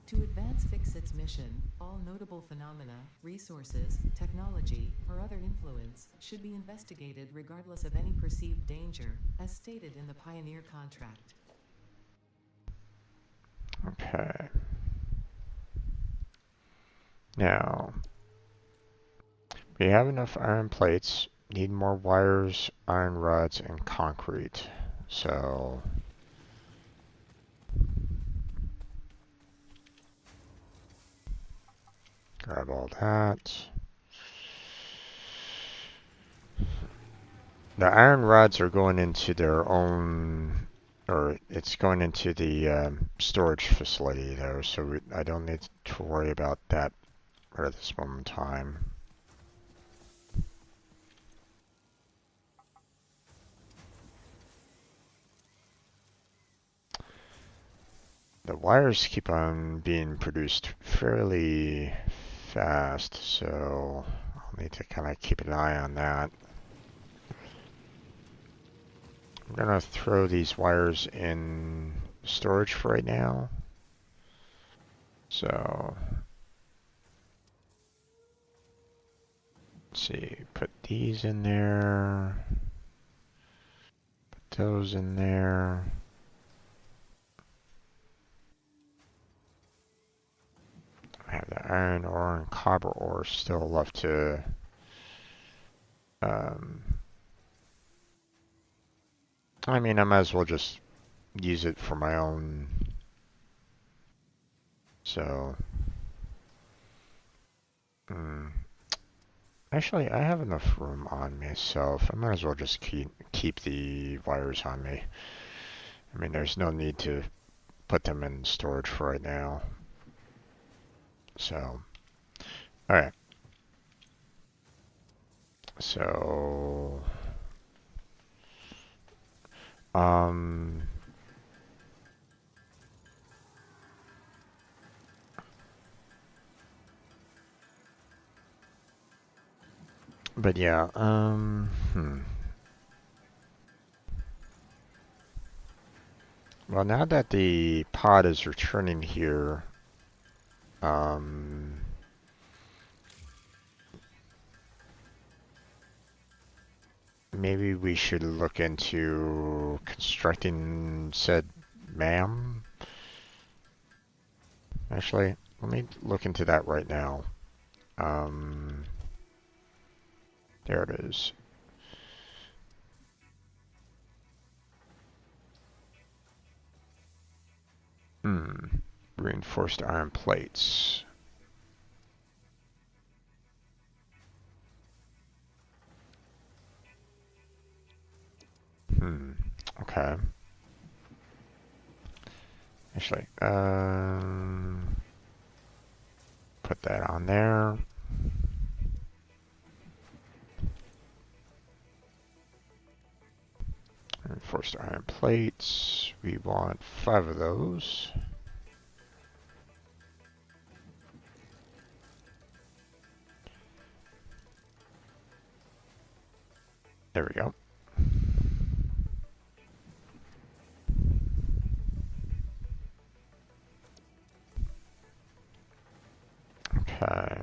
To advance Fixit's mission, all notable phenomena, resources, technology, or other influence should be investigated regardless of any perceived danger, as stated in the Pioneer contract. Okay. Now, we have enough iron plates. Need more wires, iron rods, and concrete. So, grab all that. The iron rods are going into their own, or it's going into the storage facility there, so I don't need to worry about that right at this moment in time. The wires keep on being produced fairly fast, so I'll need to kind of keep an eye on that. I'm gonna throw these wires in storage for right now. So, let's see, put these in there, put those in there. I have the iron ore and copper ore still left to I mean, I might as well just use it for my own. So, actually, I have enough room on myself. I might as well just keep the wires on me. I mean, there's no need to put them in storage for right now. So, alright. So, but yeah, Well, now that the pod is returning here, maybe we should look into constructing said MAM. Actually, let me look into that right now. There it is. Reinforced iron plates. Okay. Actually, put that on there. Reinforced iron plates. We want 5 of those. There we go. Okay.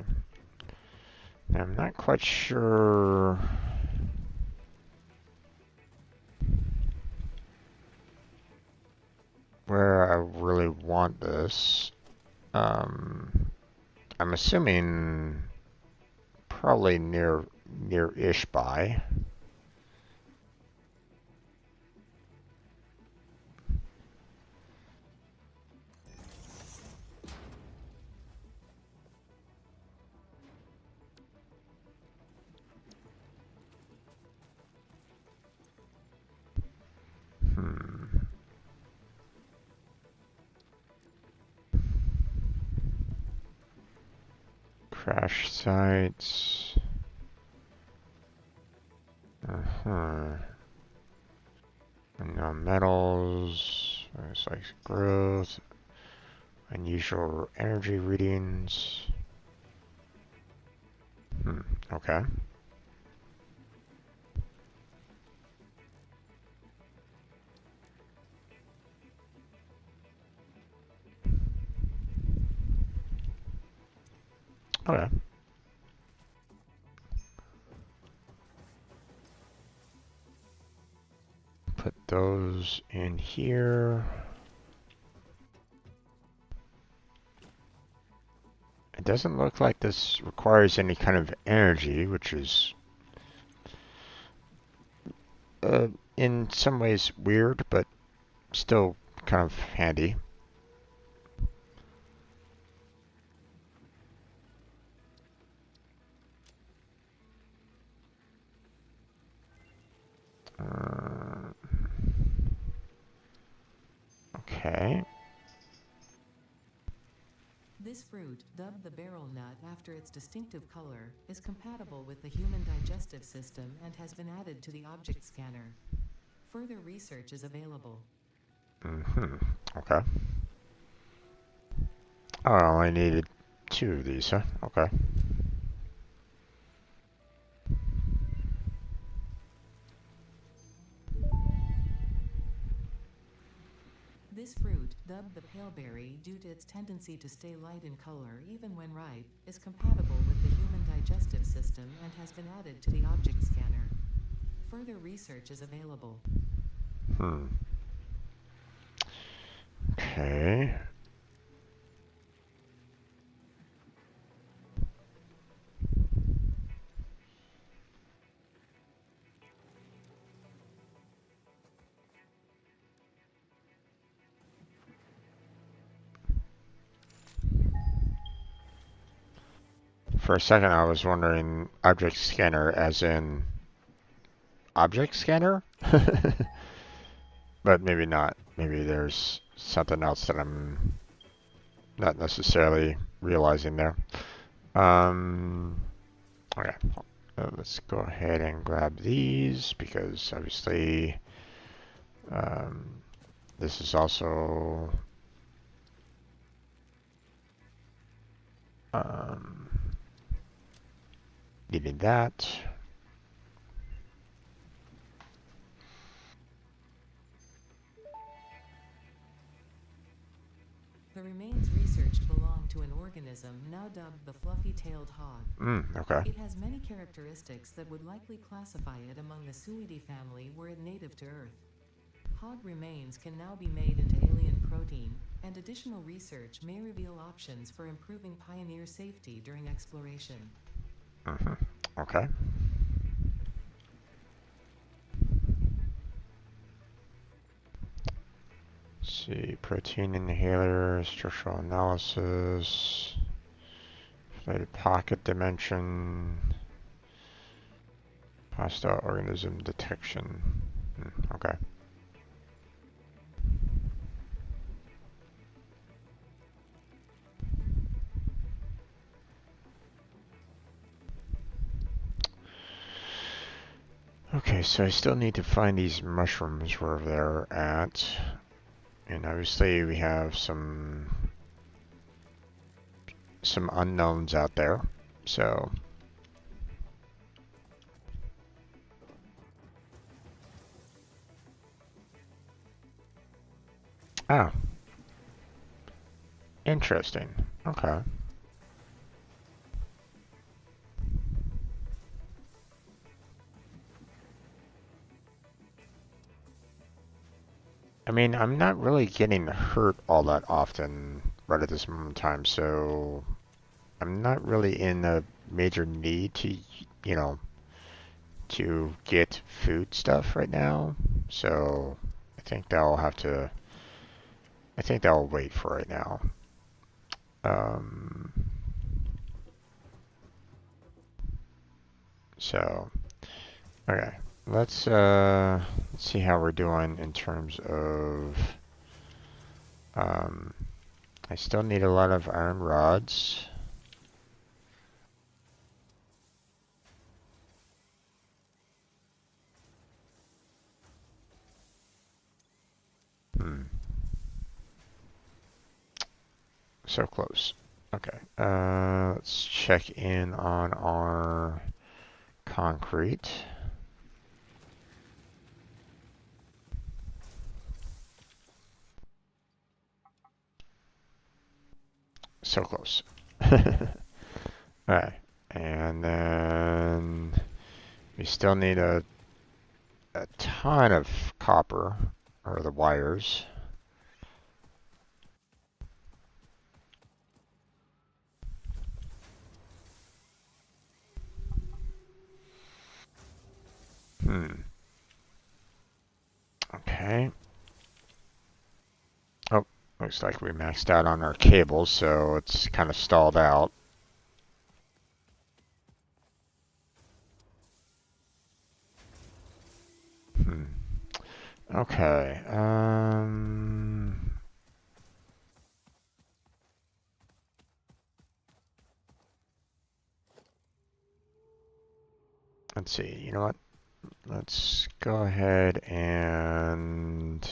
Now, I'm not quite sure where I really want this. I'm assuming probably near-ish by. Crash sites. And now metals. There's like growth. Unusual energy readings. Okay. Okay. Put those in here. It doesn't look like this requires any kind of energy, which is in some ways weird, but still kind of handy. Okay. This fruit, dubbed the barrel nut after its distinctive color, is compatible with the human digestive system and has been added to the object scanner. Further research is available. Okay. Oh, I only needed 2 of these, huh? Okay. This fruit, dubbed the paleberry due to its tendency to stay light in color even when ripe, is compatible with the human digestive system and has been added to the object scanner. Further research is available. Okay. For a second, I was wondering object scanner as in object scanner? But maybe not. Maybe there's something else that I'm not necessarily realizing there. Okay. Let's go ahead and grab these because obviously this is also needing that. The remains researched belong to an organism now dubbed the fluffy-tailed hog. Okay. It has many characteristics that would likely classify it among the Suidae family were it native to Earth. Hog remains can now be made into alien protein, and additional research may reveal options for improving pioneer safety during exploration. Okay. Let's see, protein inhaler, structural analysis, inflated pocket dimension, hostile organism detection. Okay. Okay, so I still need to find these mushrooms wherever they're at. And obviously we have some unknowns out there. So ah, interesting. Okay. I mean, I'm not really getting hurt all that often right at this moment in time, so I'm not really in a major need to, you know, to get food stuff right now. So I think that'll wait for right now. Um, so okay, let's see how we're doing in terms of. Um, I still need a lot of iron rods. So close. Okay. Let's check in on our concrete. So close. Alright. And then we still need a ton of copper, or the wires. Okay. Oh, looks like we maxed out on our cables, so it's kind of stalled out. Okay. Let's see. You know what? Let's go ahead and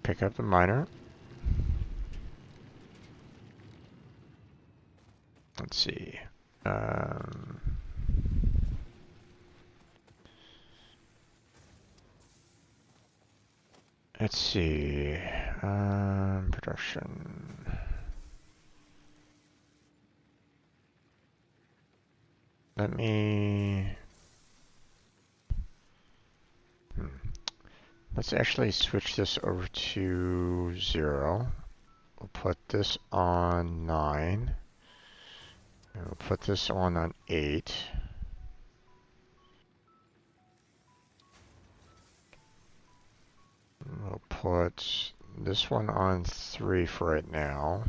pick up the miner. Let's see. Um, let's see. Production. Let me. Let's actually switch this over to 0. We'll put this on 9. And we'll put this on 8. We'll put this one on 3 for right now.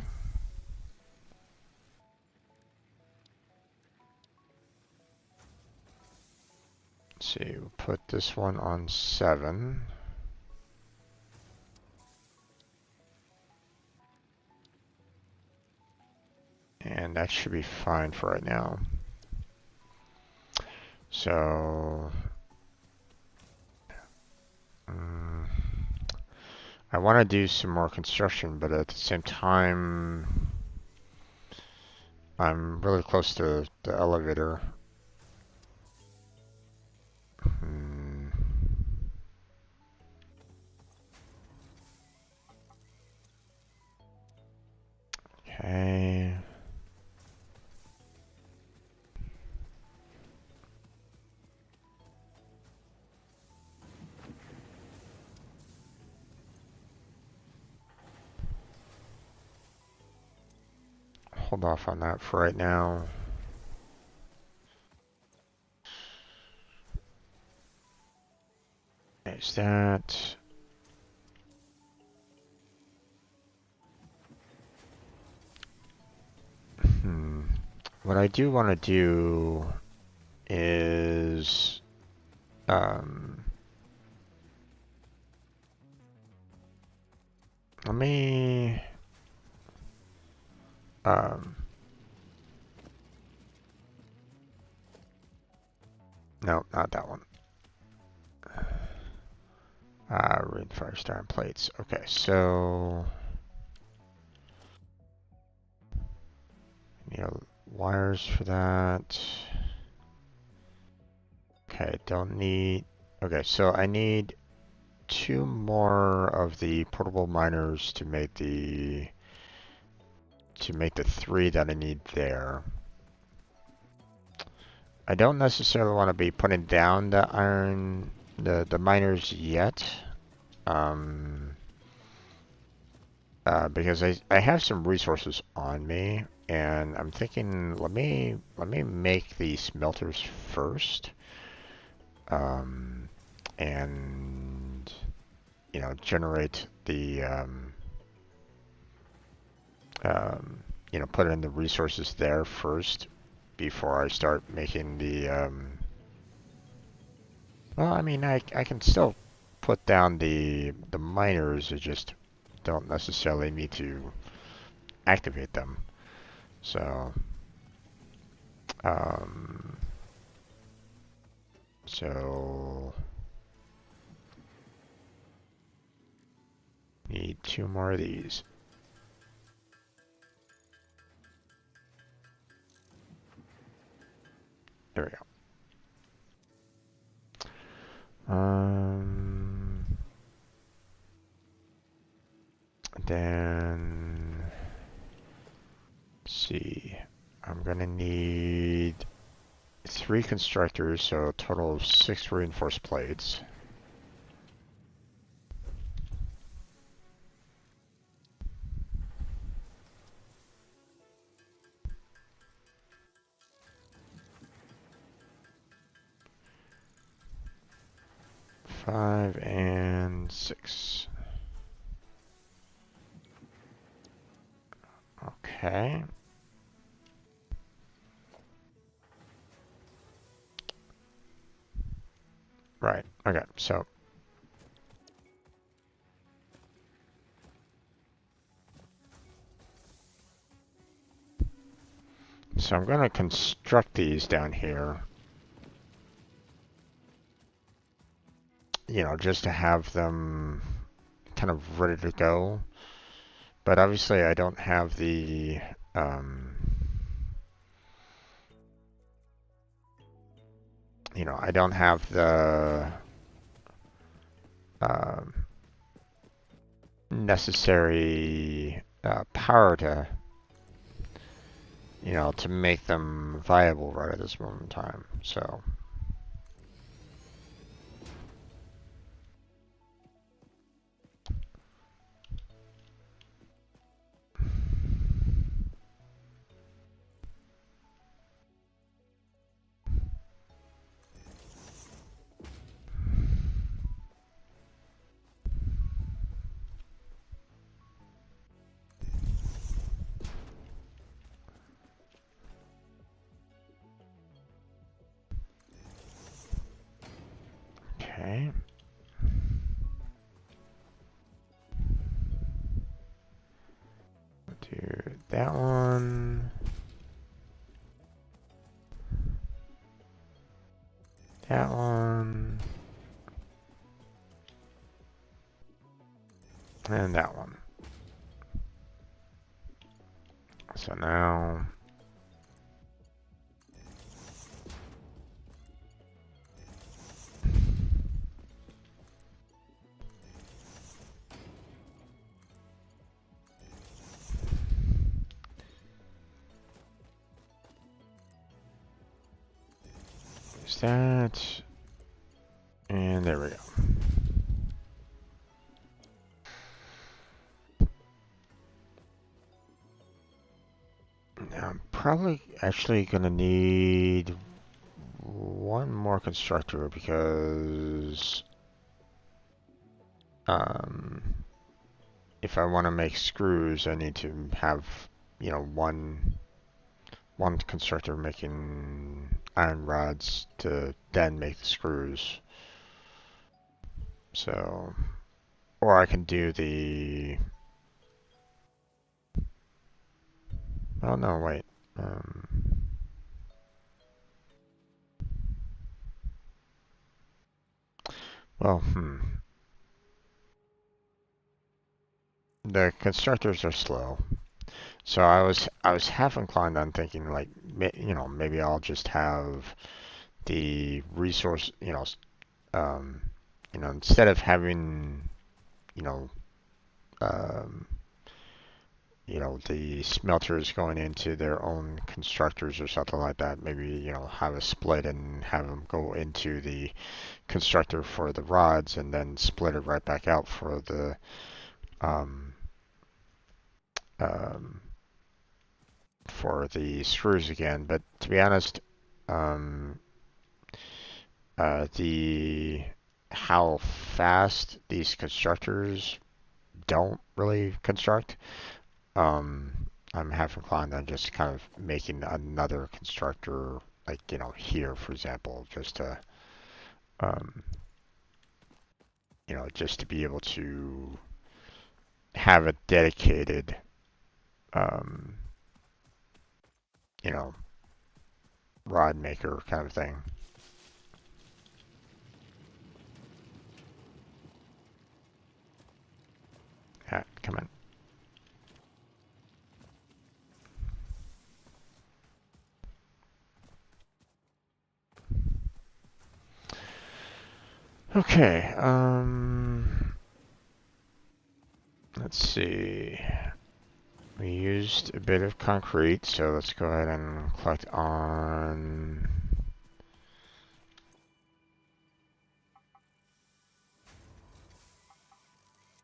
Let's see, we'll put this one on 7. And that should be fine for right now. So, I want to do some more construction, but at the same time, I'm really close to the elevator. Okay. Hold off on that for right now. There's that. What I do want to do is let me no, not that one. Read fire star and plates. Okay, so need wires for that. Okay, don't need. Okay, so I need 2 more of the portable miners to make the 3 that I need there. I don't necessarily want to be putting down the iron, the miners yet, because I have some resources on me, and I'm thinking let me make the smelters first, and you know, generate the you know, put in the resources there first before I start making the well, I mean, I can still put down the miners. I just don't necessarily need to activate them. So so Need 2 more of these. There we go. Then, let's see. I'm gonna need 3 constructors, so a total of 6 reinforced plates. Five and 6. Okay. Right. Okay. So I'm going to construct these down here. You know, just to have them kind of ready to go. But obviously I don't have the you know, I don't have the necessary power to, you know, to make them viable right at this moment in time. So okay. Do that one. That one. And that one. So now is that, and there we go. Now I'm probably actually gonna need one more constructor because if I want to make screws, I need to have, you know, one constructor making iron rods to then make the screws. So, or I can do the. Oh no, wait. Well, the constructors are slow. So I was half inclined on thinking like, you know, maybe I'll just have the resource, you know, instead of having, you know, um, you know, the smelters going into their own constructors or something like that, maybe, you know, have a split and have them go into the constructor for the rods and then split it right back out for the um, um, for the screws again. But to be honest, um, the how fast these constructors don't really construct, I'm half inclined on just kind of making another constructor, like, you know, here, for example, just to, um, you know, just to be able to have a dedicated, um, you know, rod maker kind of thing. Cat, come in. Okay, let's see. We used a bit of concrete, so let's go ahead and collect on...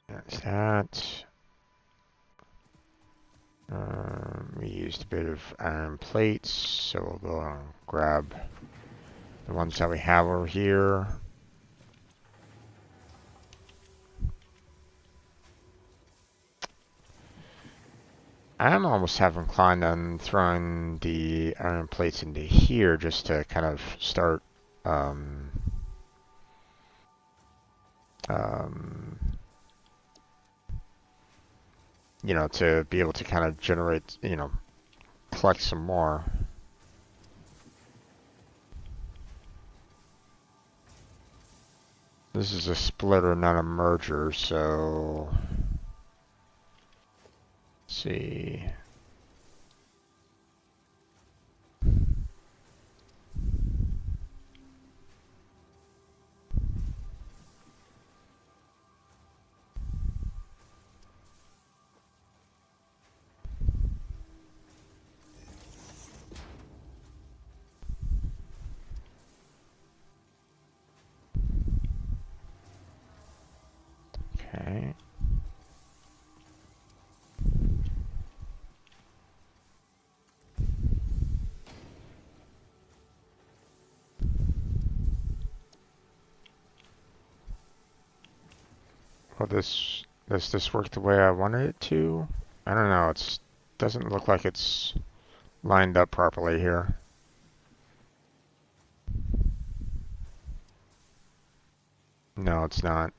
That's that. We used a bit of iron plates, so we'll go and grab the ones that we have over here. I'm almost half inclined on throwing the iron plates into here just to kind of start you know, to be able to kind of generate, you know, collect some more. This is a splitter, not a merger, so let's see. Okay. Well, does this work the way I wanted it to? I don't know. It doesn't look like it's lined up properly here. No, it's not.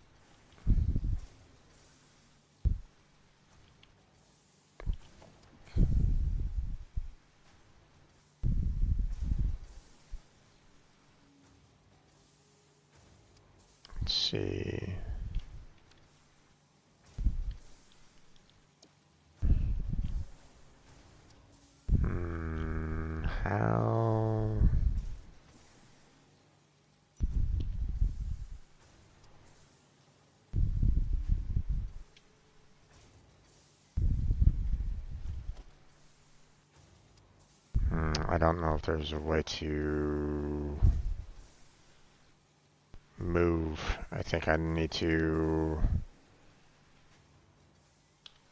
Let's see. How? I don't know if there's a way to move. I think I need to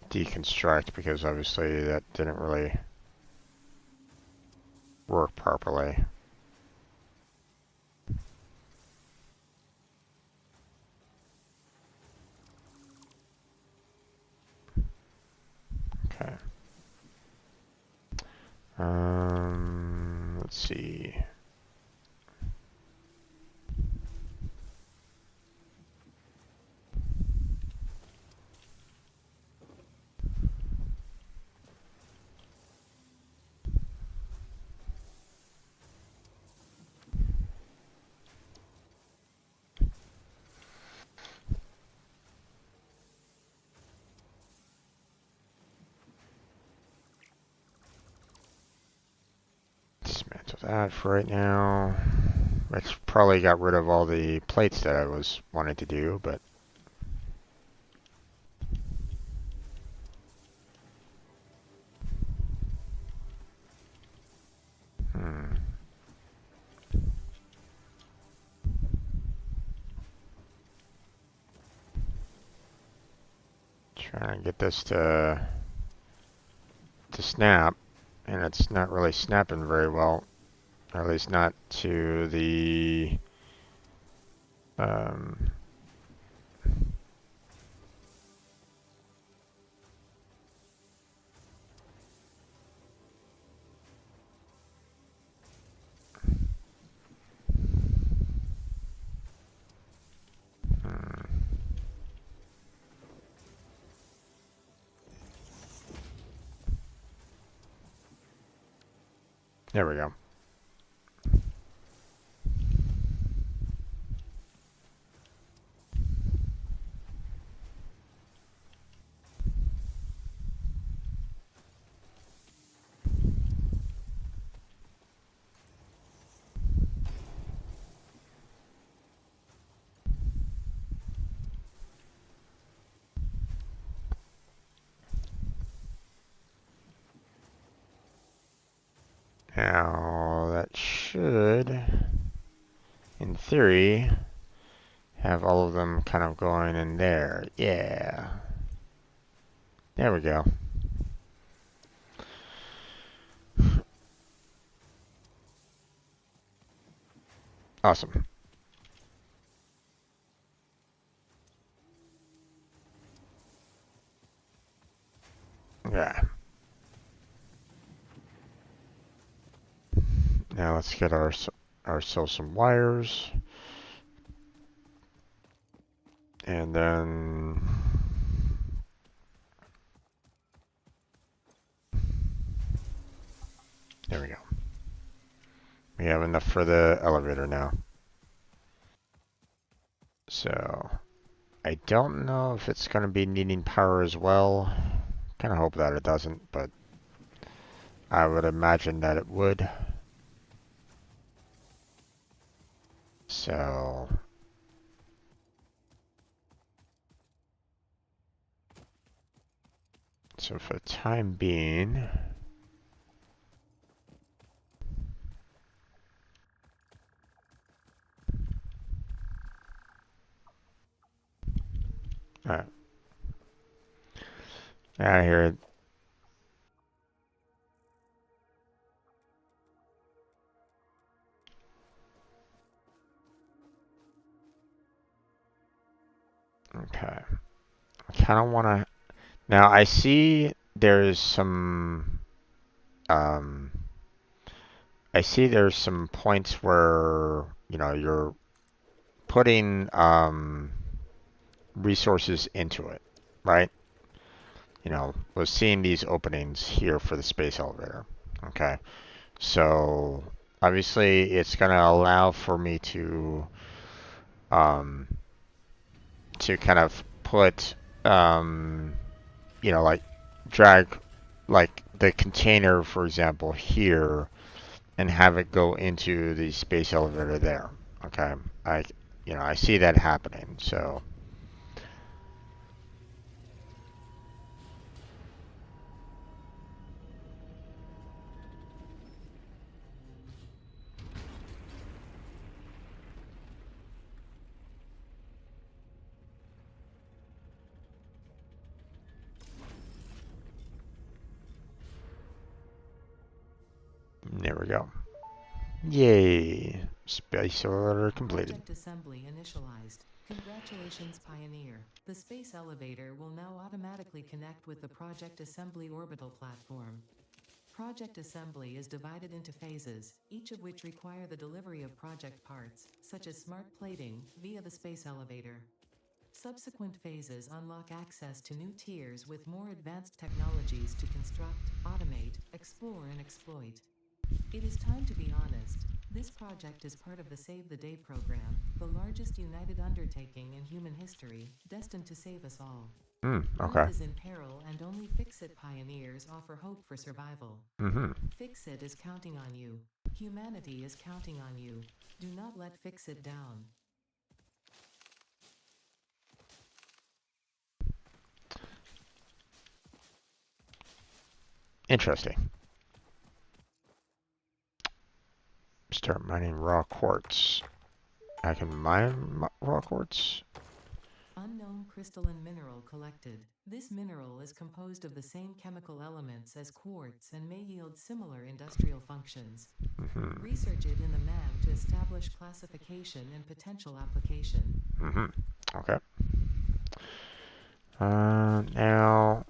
deconstruct because obviously that didn't really work properly. Okay. Let's see. Dismantle that for right now. I probably got rid of all the plates that I was wanting to do, but trying to get this to snap, and it's not really snapping very well, or at least not to the there we go. Now, that should, in theory, have all of them kind of going in there. Yeah. There we go. Awesome. Yeah. Now let's get ourselves some wires. And then there we go. We have enough for the elevator now. So I don't know if it's going to be needing power as well. Kind of hope that it doesn't, but I would imagine that it would. So for the time being, alright. Out of here. Okay. I kind of want to. Now I see there's some. I see there's some points where you're putting resources into it, right? Was seeing these openings here for the space elevator. Okay, so obviously it's going to allow for me um, to kind of put, like drag like the container, for example, here and have it go into the space elevator there. Okay, I see that happening. So there we go. Yay! Space elevator completed. Project assembly initialized. Congratulations, Pioneer. The space elevator will now automatically connect with the Project Assembly orbital platform. Project assembly is divided into phases, each of which require the delivery of project parts, such as smart plating, via the space elevator. Subsequent phases unlock access to new tiers with more advanced technologies to construct, automate, explore, and exploit. It is time to be honest. This project is part of the Save the Day program, the largest united undertaking in human history, destined to save us all. Okay. Earth is in peril and only Fix-It pioneers offer hope for survival. Fix-It is counting on you. Humanity is counting on you. Do not let Fix-It down. Interesting. Start mining raw quartz. I can mine raw quartz? Unknown crystalline mineral collected. This mineral is composed of the same chemical elements as quartz and may yield similar industrial functions. Research it in the MAM to establish classification and potential application. Okay. Now,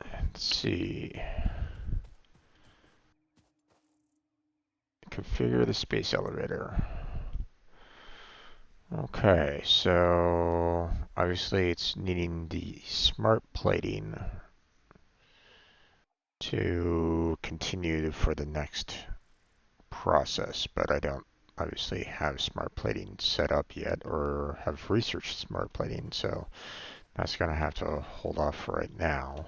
let's see. Configure the space elevator. Okay, so obviously it's needing the smart plating to continue for the next process, but I don't obviously have smart plating set up yet or have researched smart plating, so that's going to have to hold off for right now.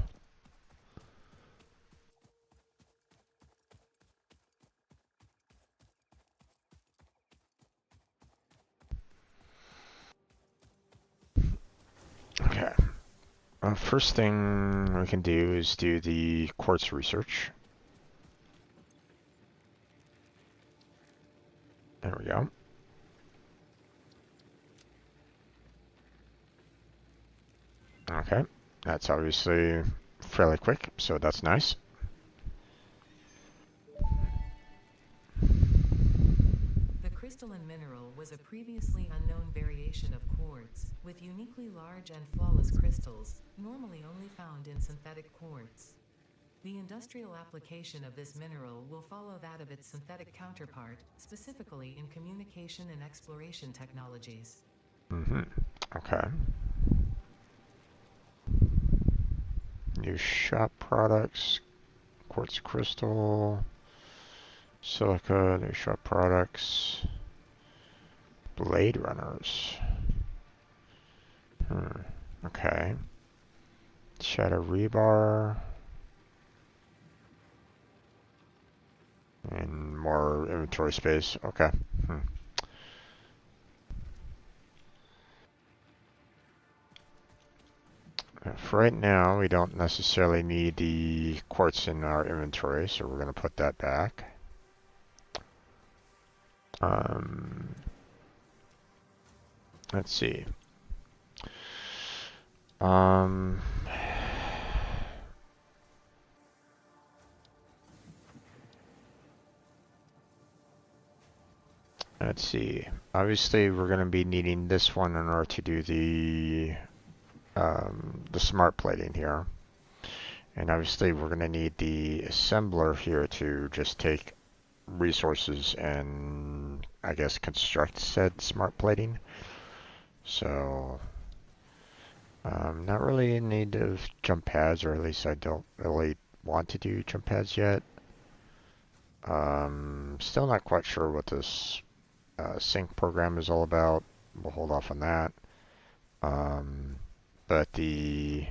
Okay. First thing we can do is do the quartz research. There we go. Okay, that's obviously fairly quick, so that's nice. The crystalline mineral was a previously unknown variation of quartz, with uniquely large and flawless crystals, normally only found in synthetic quartz. The industrial application of this mineral will follow that of its synthetic counterpart, specifically in communication and exploration technologies. Okay. New shop products, quartz crystal, silica, new shop products, blade runners. Okay. Shadow rebar. And more inventory space. Okay. For right now, we don't necessarily need the quartz in our inventory, so we're going to put that back. Let's see. Let's see. Obviously, we're going to be needing this one in order to do the smart plating here. And obviously, we're going to need the assembler here to just take resources and, I guess, construct said smart plating. So, not really in need of jump pads, or at least I don't really want to do jump pads yet. Still not quite sure what this sync program is all about. We'll hold off on that. But the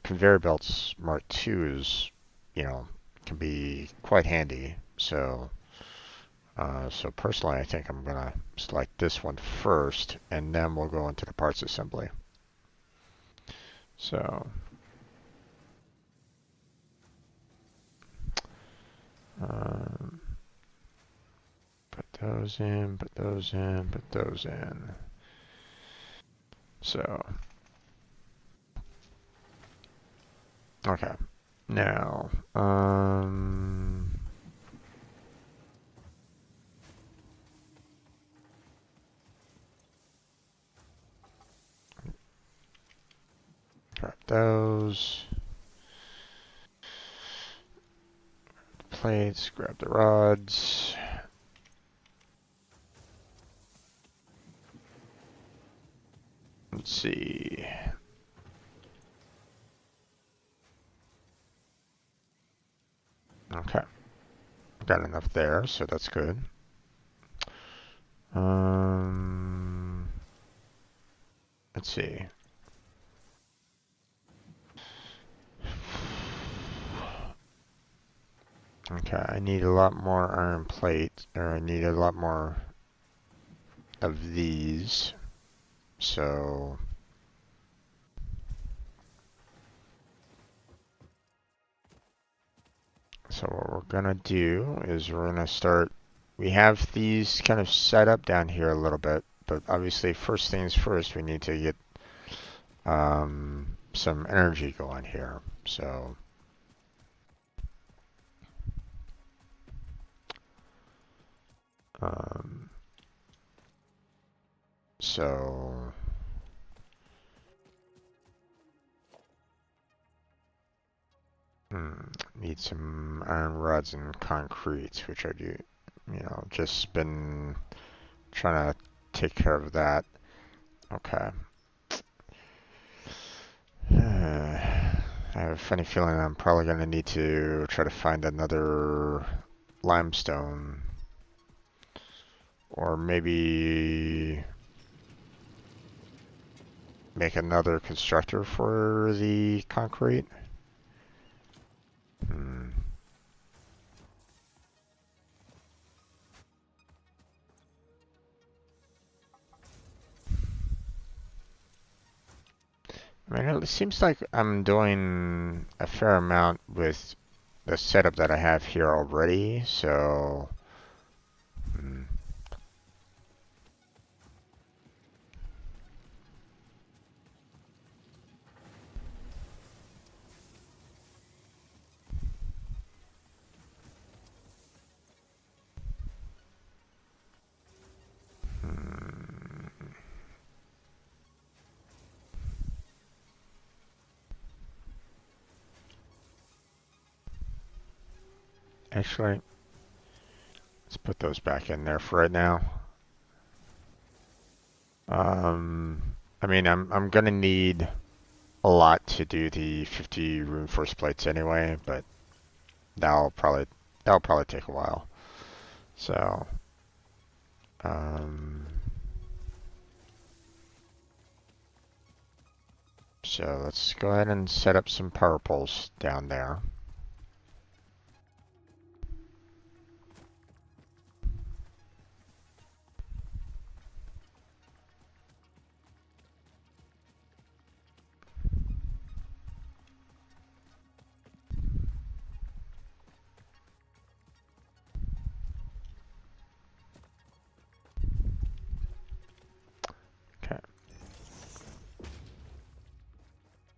conveyor belt Smart 2 is, can be quite handy. So personally, I think I'm gonna select this one first, and then we'll go into the parts assembly. So. Put those in, put those in, put those in. So. Okay. Now, grab those. Plates, grab the rods. Let's see. Okay. Got enough there, so that's good. Let's see. Okay, I need a lot more iron plate, or I need a lot more of these. So what we're gonna do is we're gonna start. We have these kind of set up down here a little bit, but obviously first things first, we need to get some energy going here. So need some iron rods and concrete, which I do, just been trying to take care of that. Okay. I have a funny feeling I'm probably going to need to try to find another limestone, or maybe make another constructor for the concrete. I mean, it seems like I'm doing a fair amount with the setup that I have here already, so actually, let's put those back in there for right now. I mean, I'm gonna need a lot to do the 50 reinforced plates anyway, but that'll probably take a while. So, um, so let's go ahead and set up some power poles down there. Okay.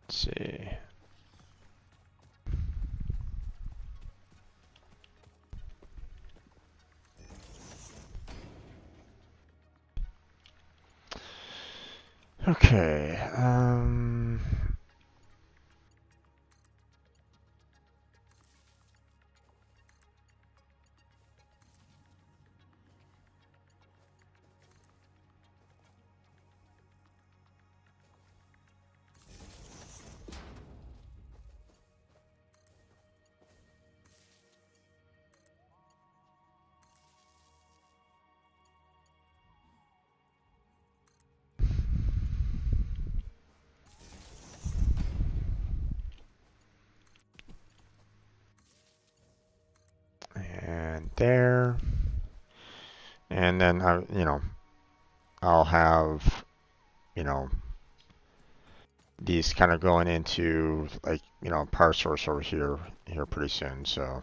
Let's see. Okay. And there. And then I'll have, these kind of going into like, power source over here pretty soon. So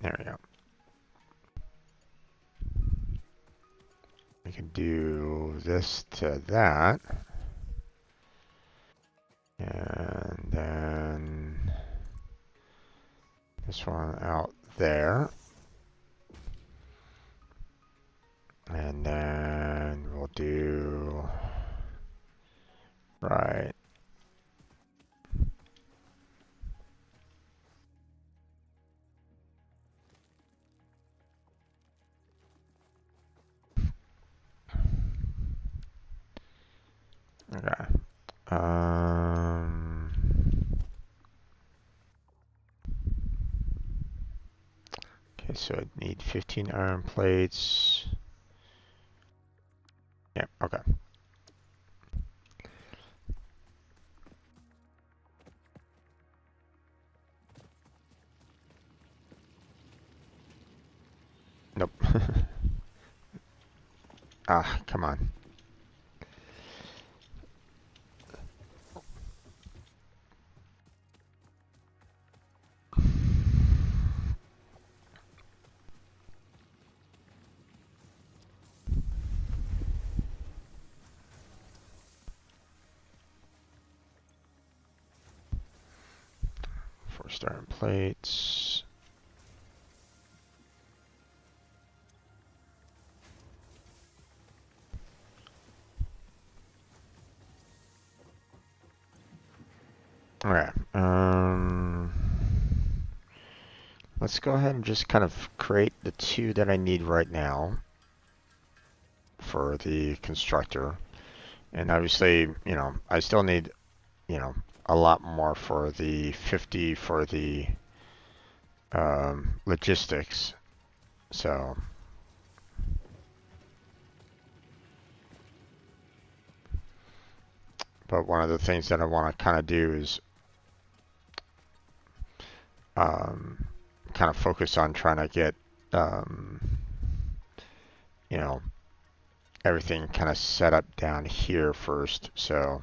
there we go. We can do this to that. And then this one out there. And then we'll do right. Okay. Okay, so I need 15 iron plates. Yeah, okay. Nope. Ah, come on. Four iron plates. Alright, let's go ahead and just kind of create the two that I need right now for the constructor. And obviously, I still need, a lot more for the 50 for the logistics. So But one of the things that I want to kind of do is kind of focus on trying to get, you know, everything kind of set up down here first. So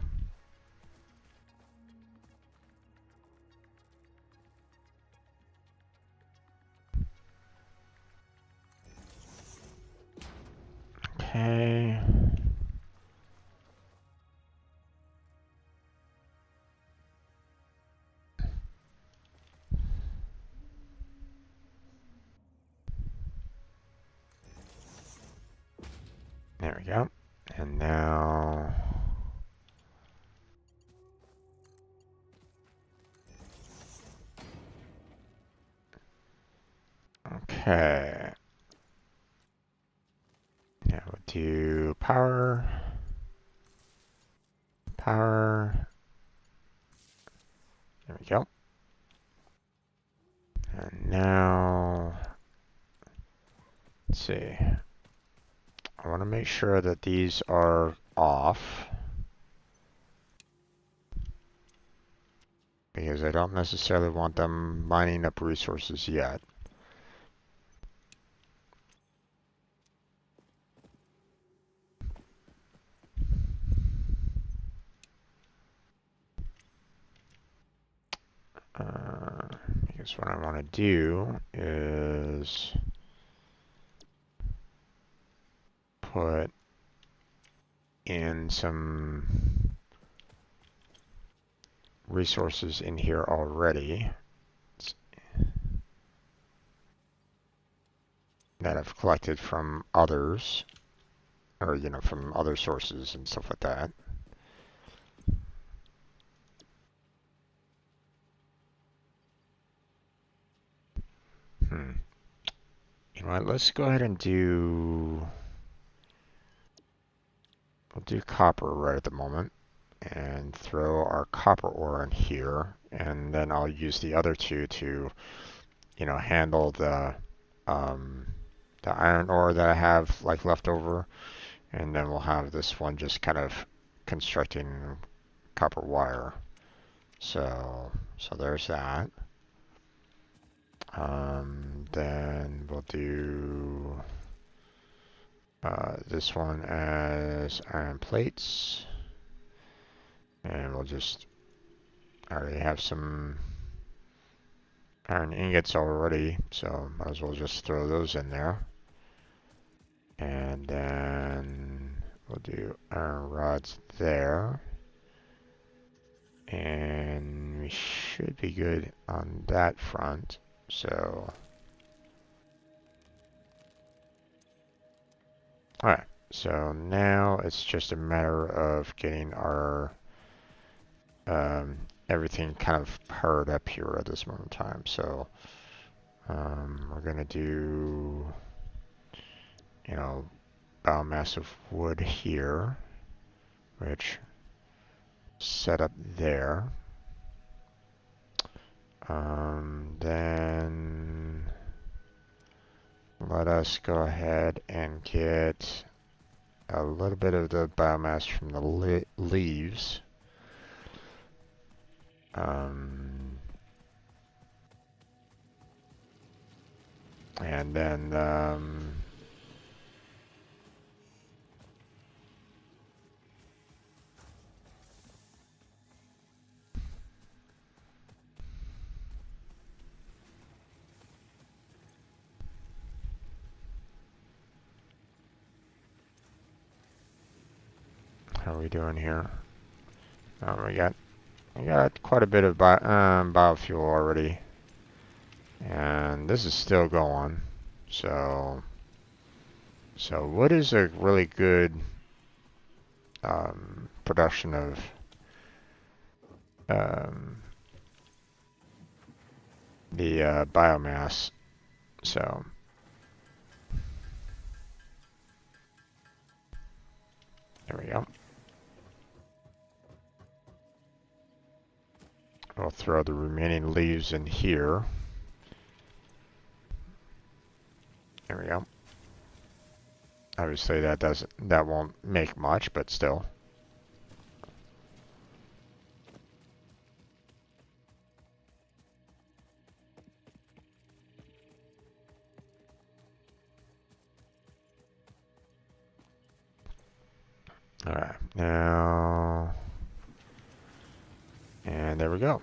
okay. There we go. And now, okay. Now we'll do power, power. There we go. And now, let's see. I want to make sure that these are off, because I don't necessarily want them mining up resources yet. I guess what I want to do is put in some resources in here already that I've collected from others, or, you know, from other sources and stuff like that. You know what, let's go ahead and we'll do copper right at the moment, and throw our copper ore in here, and then I'll use the other two to, you know, handle the iron ore that I have like left over, and then we'll have this one just kind of constructing copper wire. So there's that. Then we'll do this one as iron plates, and we'll just, I already have some iron ingots already, so might as well just throw those in there. And then we'll do iron rods there, and we should be good on that front. So alright, so now it's just a matter of getting our everything kind of powered up here at this moment in time. So we're gonna do, you know, biomass of wood here, which set up there. Then let us go ahead and get a little bit of the biomass from the leaves. And then how are we doing here? We got quite a bit of biofuel already, and this is still going. So wood is a really good production of the biomass. So there we go. We'll throw the remaining leaves in here. There we go. Obviously that won't make much, but still. Alright, now, and there we go.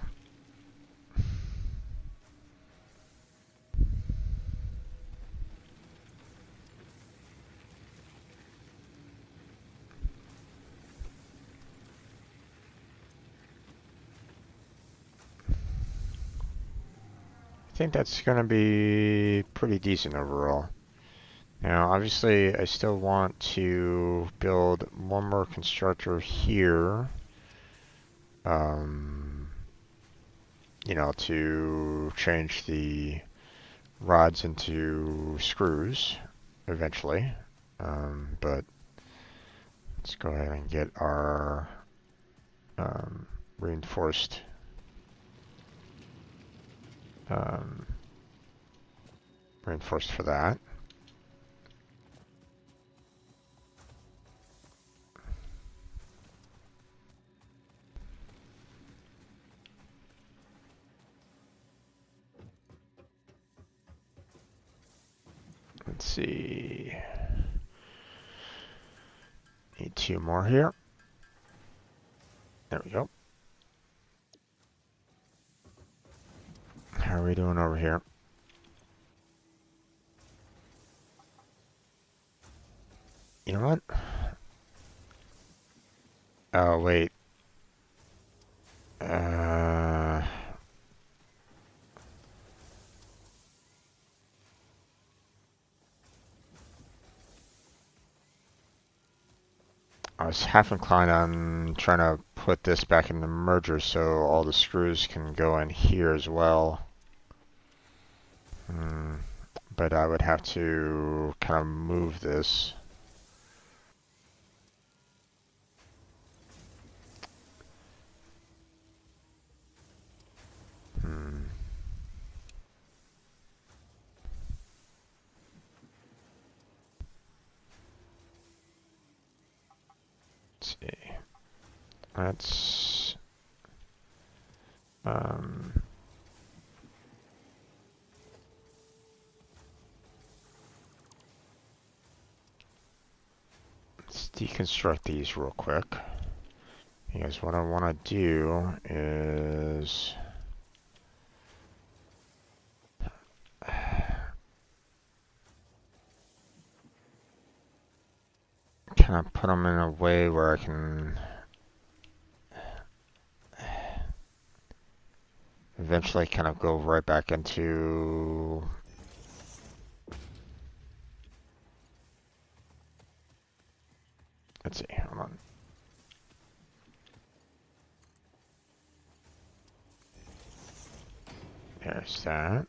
I think that's going to be pretty decent overall. Now, obviously, I still want to build one more constructor here. You know, to change the rods into screws eventually. But let's go ahead and get our reinforced reinforced for that. Let's see. Need two more here. There we go. How are we doing over here? You know what? Oh, wait. I was half inclined on trying to put this back in the merger so all the screws can go in here as well. But I would have to kind of move this. Let's see. Let's let's deconstruct these real quick. Because what I want to do is kind of put them in a way where I can eventually kind of go right back into let's see, hold on. There's that.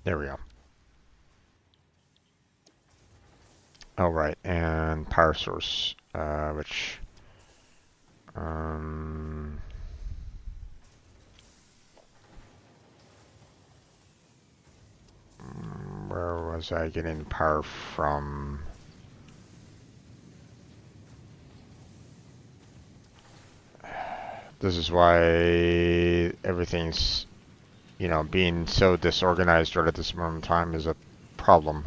There we go. Oh, right, and power source, which, where was I getting power from? This is why everything's, you know, being so disorganized right at this moment in time is a problem.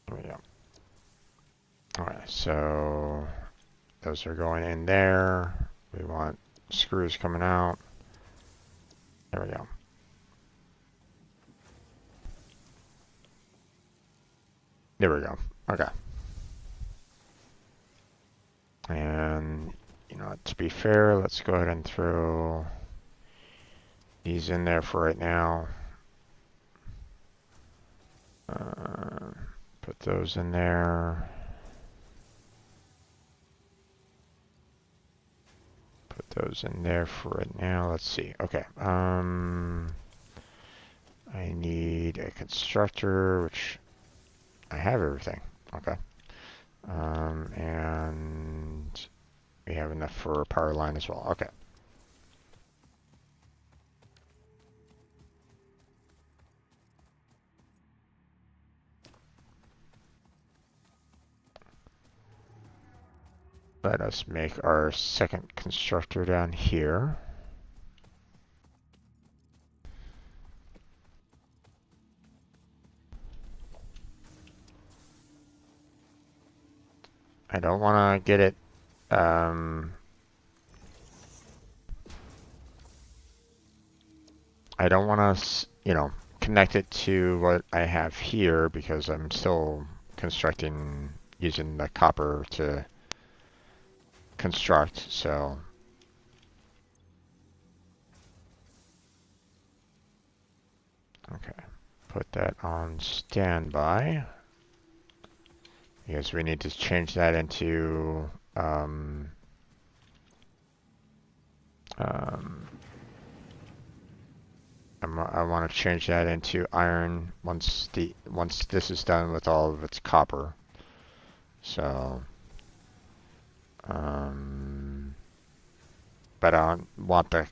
There we go. Alright, so those are going in there. We want screws coming out. There we go. There we go. Okay. And, you know, to be fair, let's go ahead and throw these in there for right now. Put those in there. Put those in there for right now. Let's see. Okay. I need a constructor, which I have everything. Okay. And we have enough for a power line as well. Okay. let us make our second constructor down here. I don't want to get it I don't want to, connect it to what I have here because I'm still constructing using the copper to construct, so okay, put that on standby because we need to change that into I want to change that into iron once this is done with all of its copper. So, but I don't want the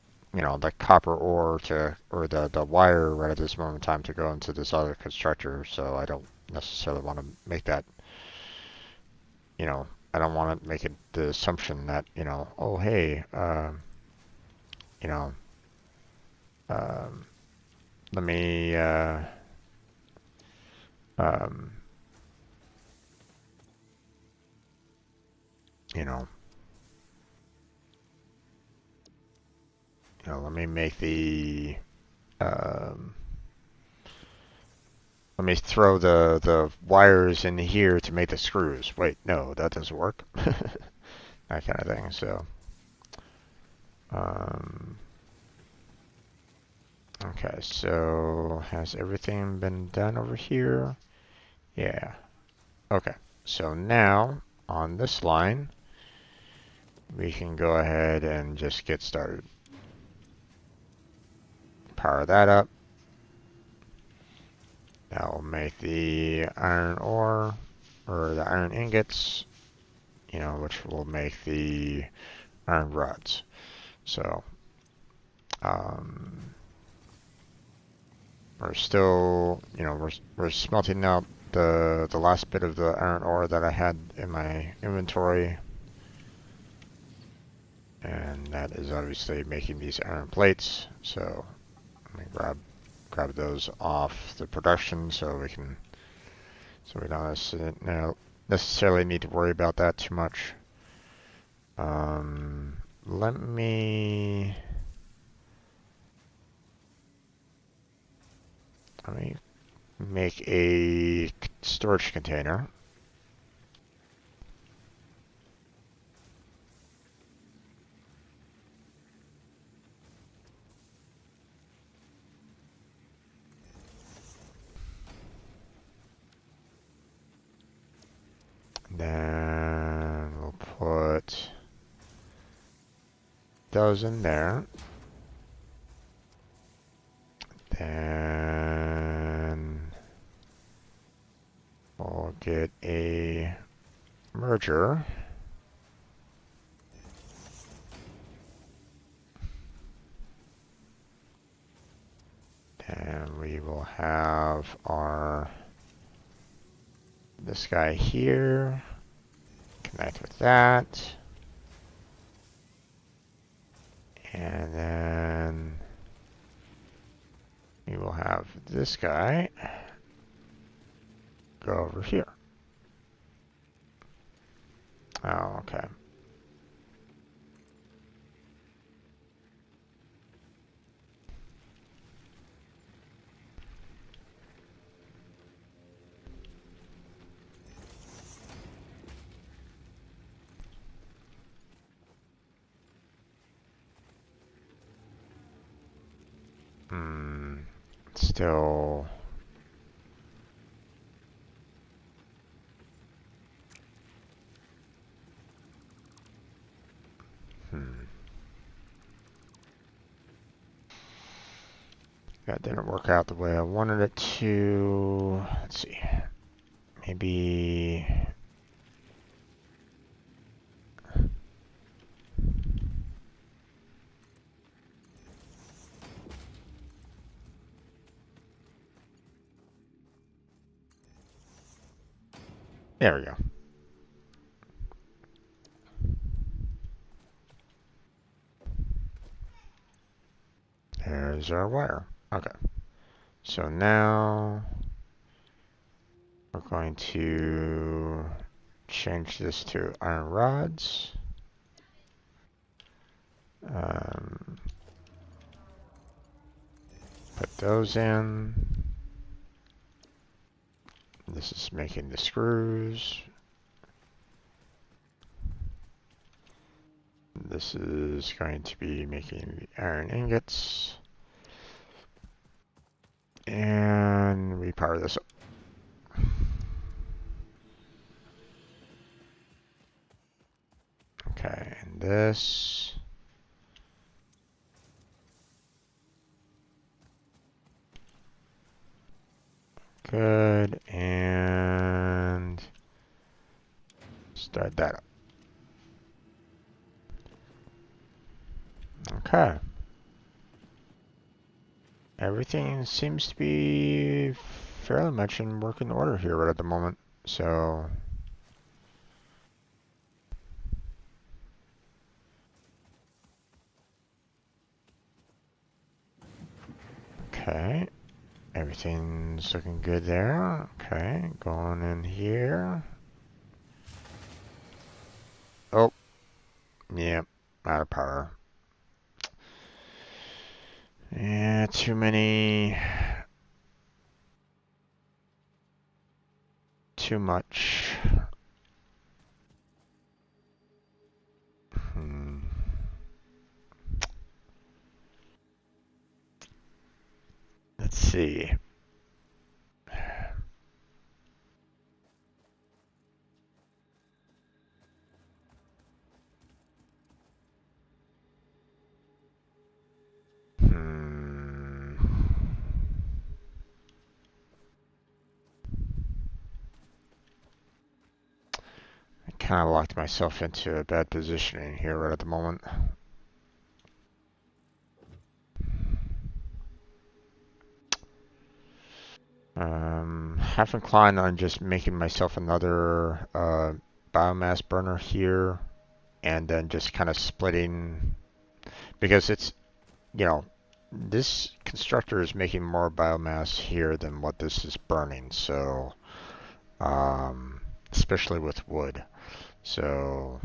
copper ore or the wire right at this moment in time to go into this other constructor. So I don't necessarily want to make that, I don't want to make it the assumption that, oh hey, you know, let me, um, you know, let me make the, let me throw the wires in here to make the screws. Wait, no, that doesn't work. That kind of thing. So, okay, so has everything been done over here? Yeah. Okay, so now on this line, we can go ahead and just get started. Power that up. That will make the iron ore, or the iron ingots, which will make the iron rods. So, we're still, we're smelting out the last bit of the iron ore that I had in my inventory. And that is obviously making these iron plates. So let me grab those off the production so we don't necessarily need to worry about that too much. Let me make a storage container. Then we'll put those in there. Then we'll get a merger. And we will have this guy here, connect with that. And then we will have this guy go over here. Oh, okay. Still. That didn't work out the way I wanted it to. Let's see. Maybe. There we go. there's our wire. Okay. So now we're going to change this to iron rods. Put those in. This is making the screws. This is going to be making the iron ingots. And we power this up. Okay, and this. Good, and start that up. Okay. Everything seems to be fairly much in working order here right at the moment. So, okay. Everything's looking good there. Okay, going in here. Oh, yep, out of power. Yeah, too many. Too much. Let's see. I kind of locked myself into a bad positioning here right at the moment. Half inclined on just making myself another biomass burner here, and then just kind of splitting, because it's, you know, this constructor is making more biomass here than what this is burning, so especially with wood. So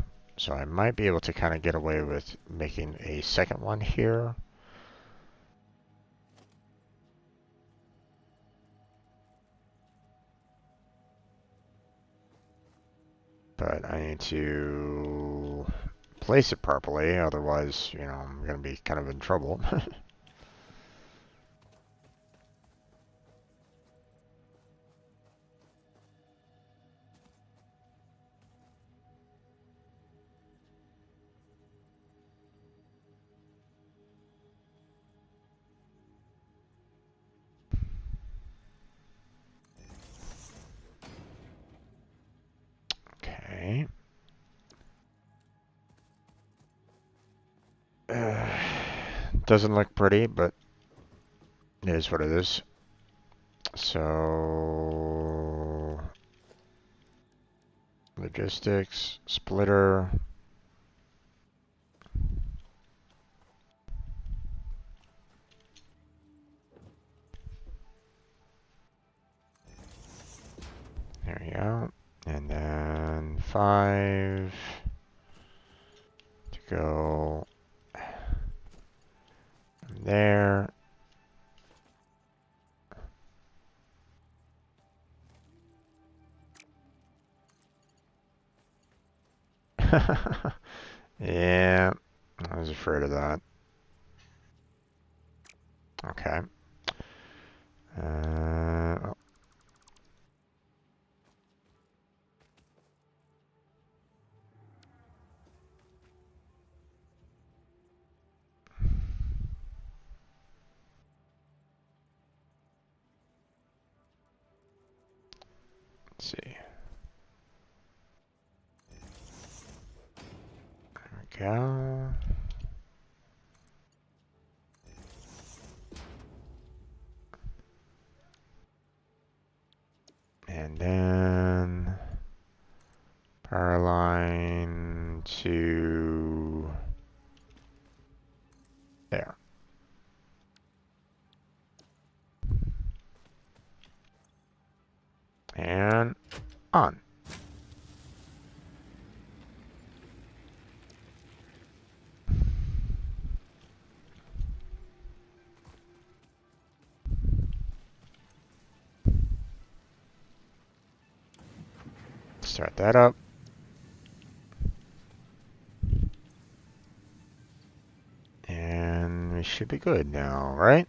I might be able to kind of get away with making a second one here. But I need to place it properly, otherwise, you know, I'm going to be kind of in trouble. Okay. Doesn't look pretty, but it is what it is. So, logistics, splitter. There we go. And then 5 to go there. Yeah, I was afraid of that. Okay. Oh, let's see. There we go. And then power line to there. on. Start that up. And we should be good now, right?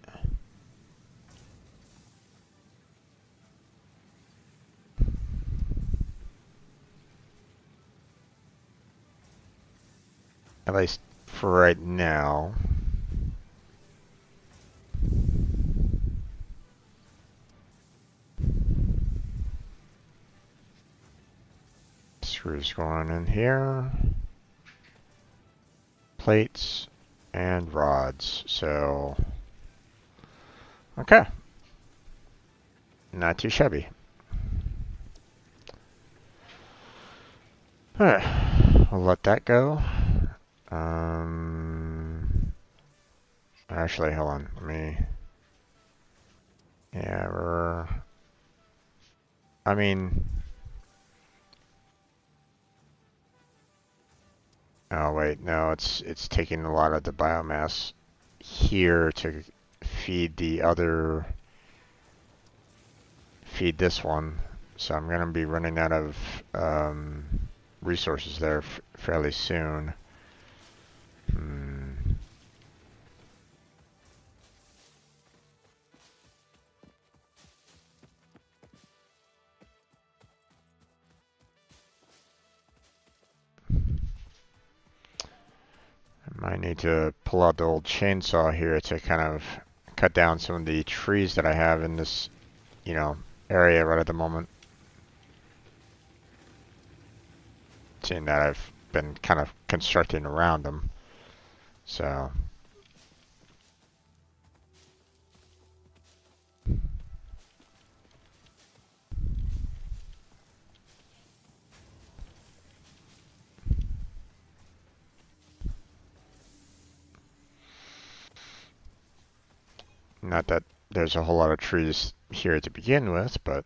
At least for right now. Screws going in here. Plates and rods. So, okay. Not too shabby. Alright, we'll let that go. Actually, hold on. Let me. Yeah, I mean. Oh wait, no, it's taking a lot of the biomass here to feed this one. So I'm gonna be running out of resources there fairly soon. I might need to pull out the old chainsaw here to kind of cut down some of the trees that I have in this, area right at the moment. Seeing that I've been kind of constructing around them. So. Not that there's a whole lot of trees here to begin with, but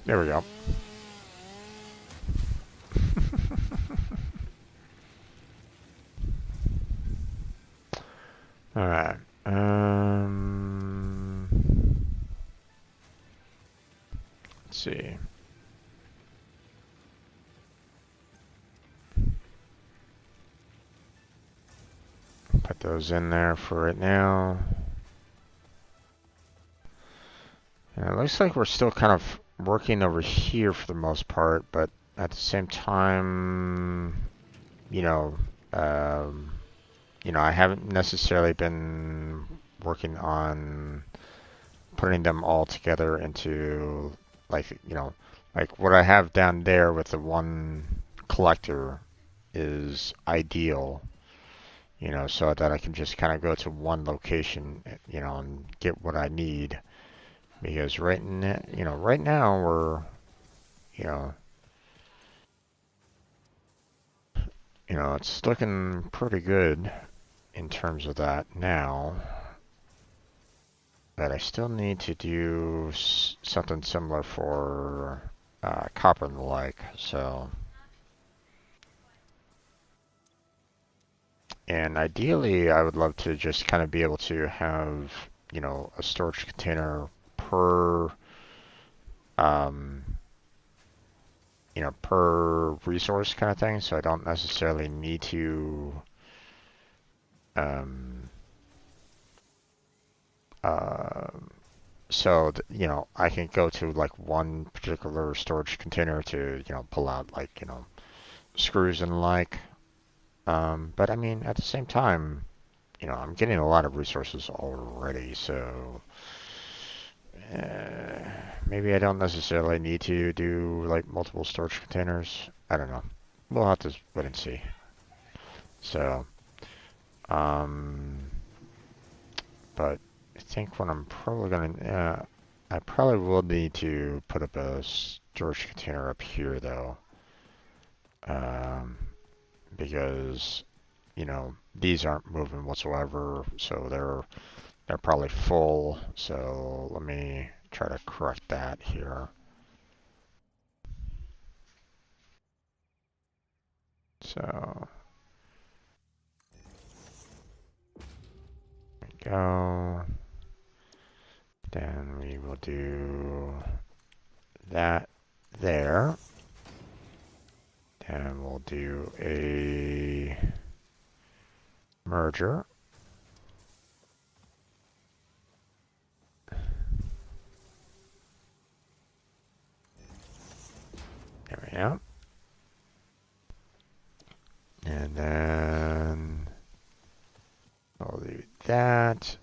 there we go. All right. Let's see. Put those in there for right now. And it looks like we're still kind of working over here for the most part, but at the same time, I haven't necessarily been working on putting them all together into like what I have down there with the one collector is ideal, so that I can just kind of go to one location, and get what I need. Because right now we're, it's looking pretty good in terms of that now. But I still need to do something similar for copper and the like. So, and ideally, I would love to just kind of be able to have, a storage container per, per resource kind of thing. So I don't necessarily need to, I can go to like one particular storage container to, pull out like, screws and the like. But I mean, at the same time, I'm getting a lot of resources already, so maybe I don't necessarily need to do like multiple storage containers. I don't know. We'll have to wait and see. So, But I think what I'm probably gonna, I probably will need to put up a storage container up here though, because you know these aren't moving whatsoever, so they're probably full. So let me try to correct that here. So there we go. Then we will do that there. And we'll do a merger. There we go. And then we'll do that.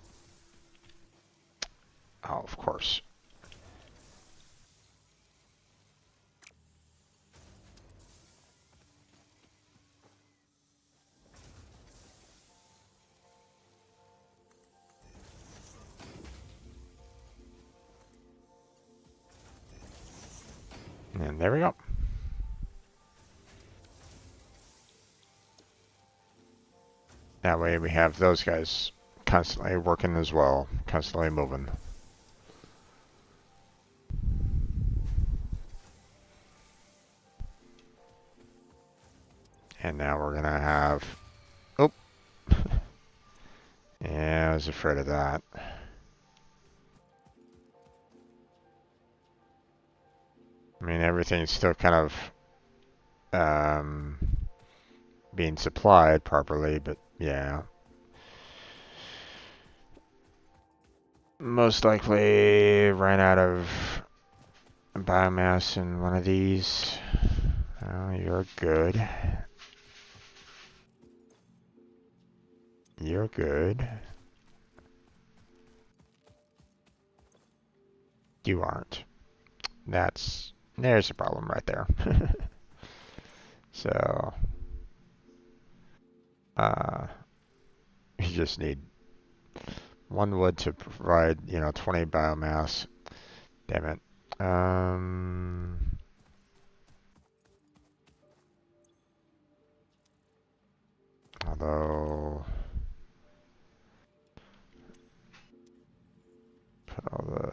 Oh, of course. And there we go. That way we have those guys constantly working as well, constantly moving. And now we're going to have... Oh! Yeah, I was afraid of that. I mean, everything's still kind of being supplied properly, but yeah. Most likely ran out of biomass in one of these. Oh, you're good. You're good. You aren't. There's a problem right there. So, you just need one wood to provide, 20 biomass. Damn it. Although, put all the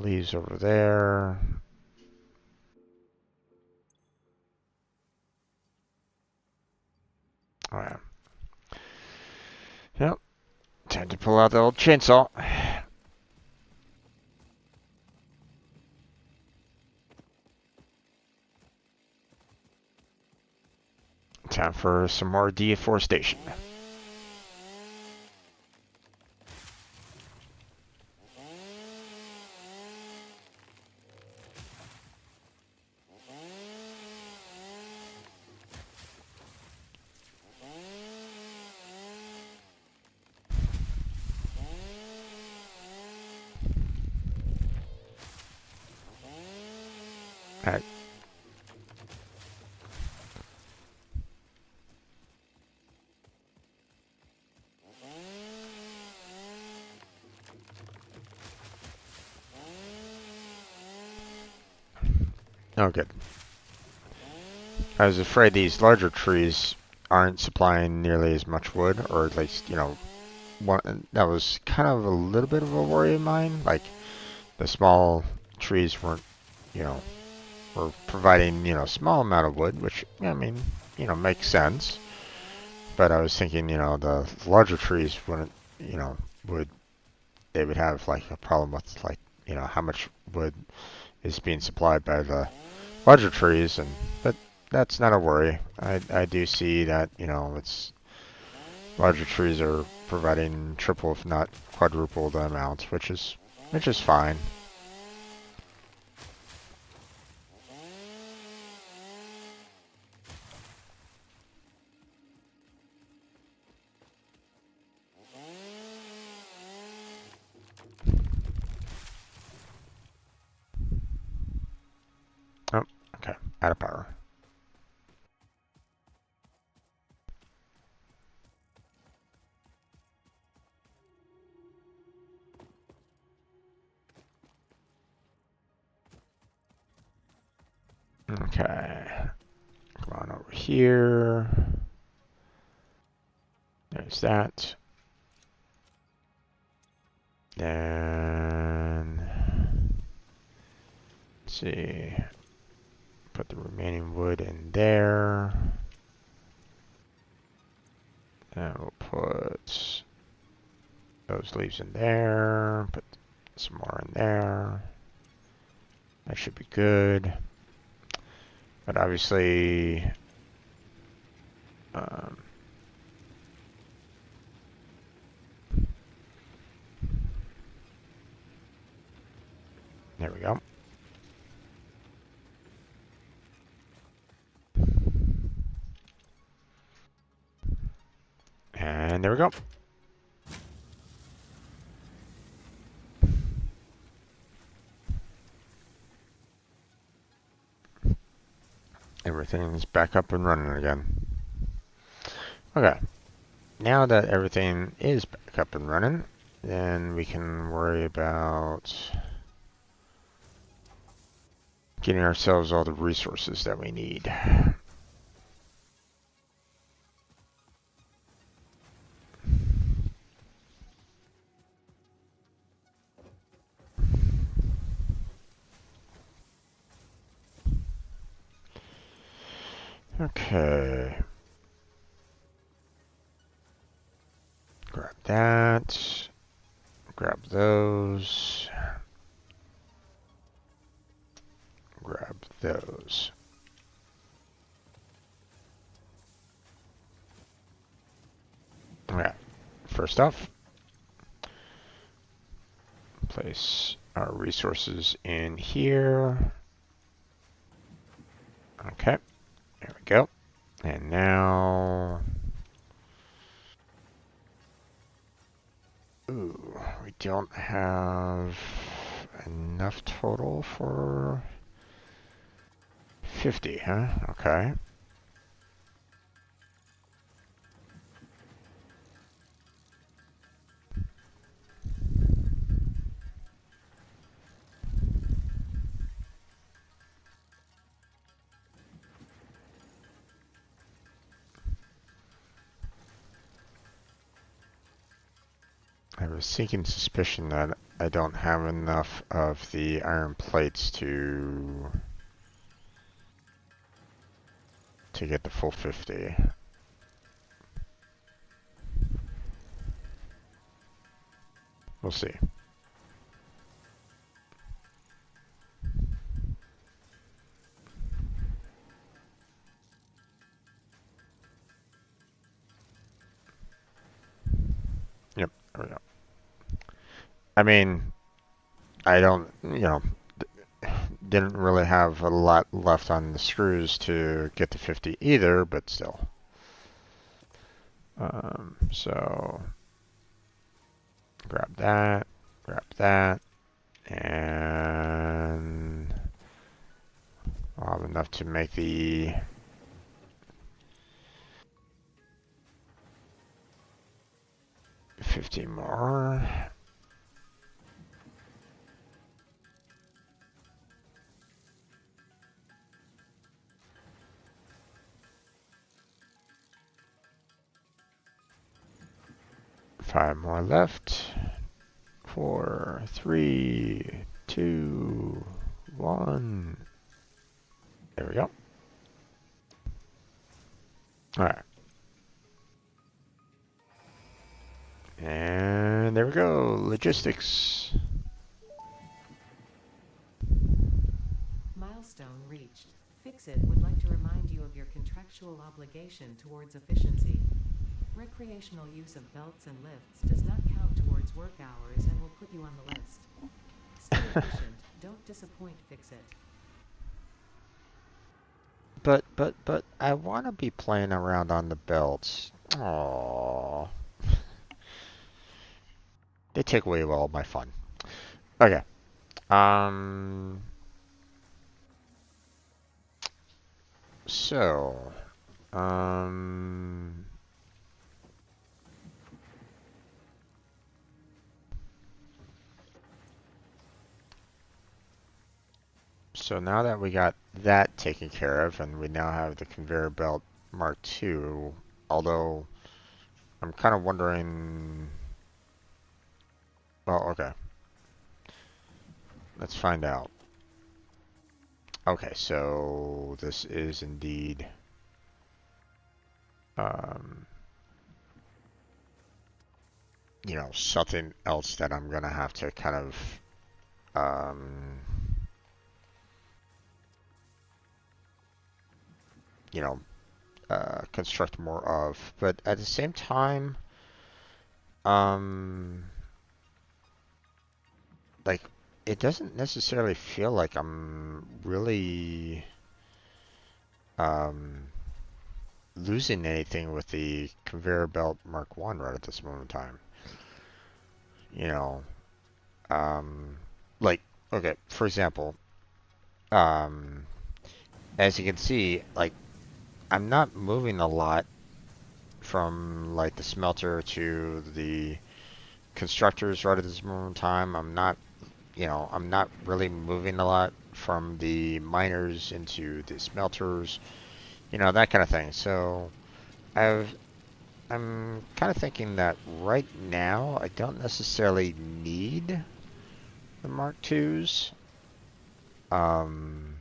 leaves over there. Oh yeah. Yep. Time to pull out the old chainsaw. Time for some more deforestation. Alright. Oh, good. I was afraid these larger trees aren't supplying nearly as much wood, or at least, that was kind of a little bit of a worry of mine. Like, the small trees weren't, you know, were providing, a small amount of wood, which, I mean, makes sense. But I was thinking, the larger trees wouldn't, they would have, like, a problem with, like, how much wood is being supplied by the larger trees, but that's not a worry. I do see that, it's larger trees are providing triple, if not quadruple the amount, which is fine. Oh, okay, out of power. Okay. Come on over here. There's that. Then, let's see. Put the remaining wood in there. And we'll put those leaves in there. Put some more in there. That should be good. But obviously, there we go. And there we go. Everything's back up and running again. Okay. Now that everything is back up and running, then we can worry about getting ourselves all the resources that we need. Okay. Grab that. Grab those. Grab those. Okay. First off, place our resources in here. Okay. There we go. And now, ooh, we don't have enough total for 50, huh? Okay. I have a sinking suspicion that I don't have enough of the iron plates to get the full 50. We'll see. Yep, there we go. I mean, I don't, didn't really have a lot left on the screws to get to 50 either, but still. So, grab that, and I'll have enough to make the 50 more. Five more left. 4, 3, 2, 1. There we go. Alright. And there we go. Logistics. Milestone reached. Fixit would like to remind you of your contractual obligation towards efficiency. Recreational use of belts and lifts does not count towards work hours and will put you on the list. Stay efficient. Don't disappoint Fixit. But I want to be playing around on the belts. Aww. They take away all my fun. Okay. So, so now that we got that taken care of, and we now have the conveyor belt Mark II. Although I'm kind of wondering. Well, okay, let's find out. Okay, so this is indeed um, something else that I'm gonna have to kind of um, you know construct more of. But at the same time, um, like it doesn't necessarily feel like I'm really um, losing anything with the conveyor belt Mark One right at this moment in time. You know, um, like okay, for example, um, as you can see, like I'm not moving a lot from like the smelter to the constructors right at this moment in time. I'm not really moving a lot from the miners into the smelters, that kind of thing. So I've I'm kind of thinking that right now I don't necessarily need the Mark Twos. Um,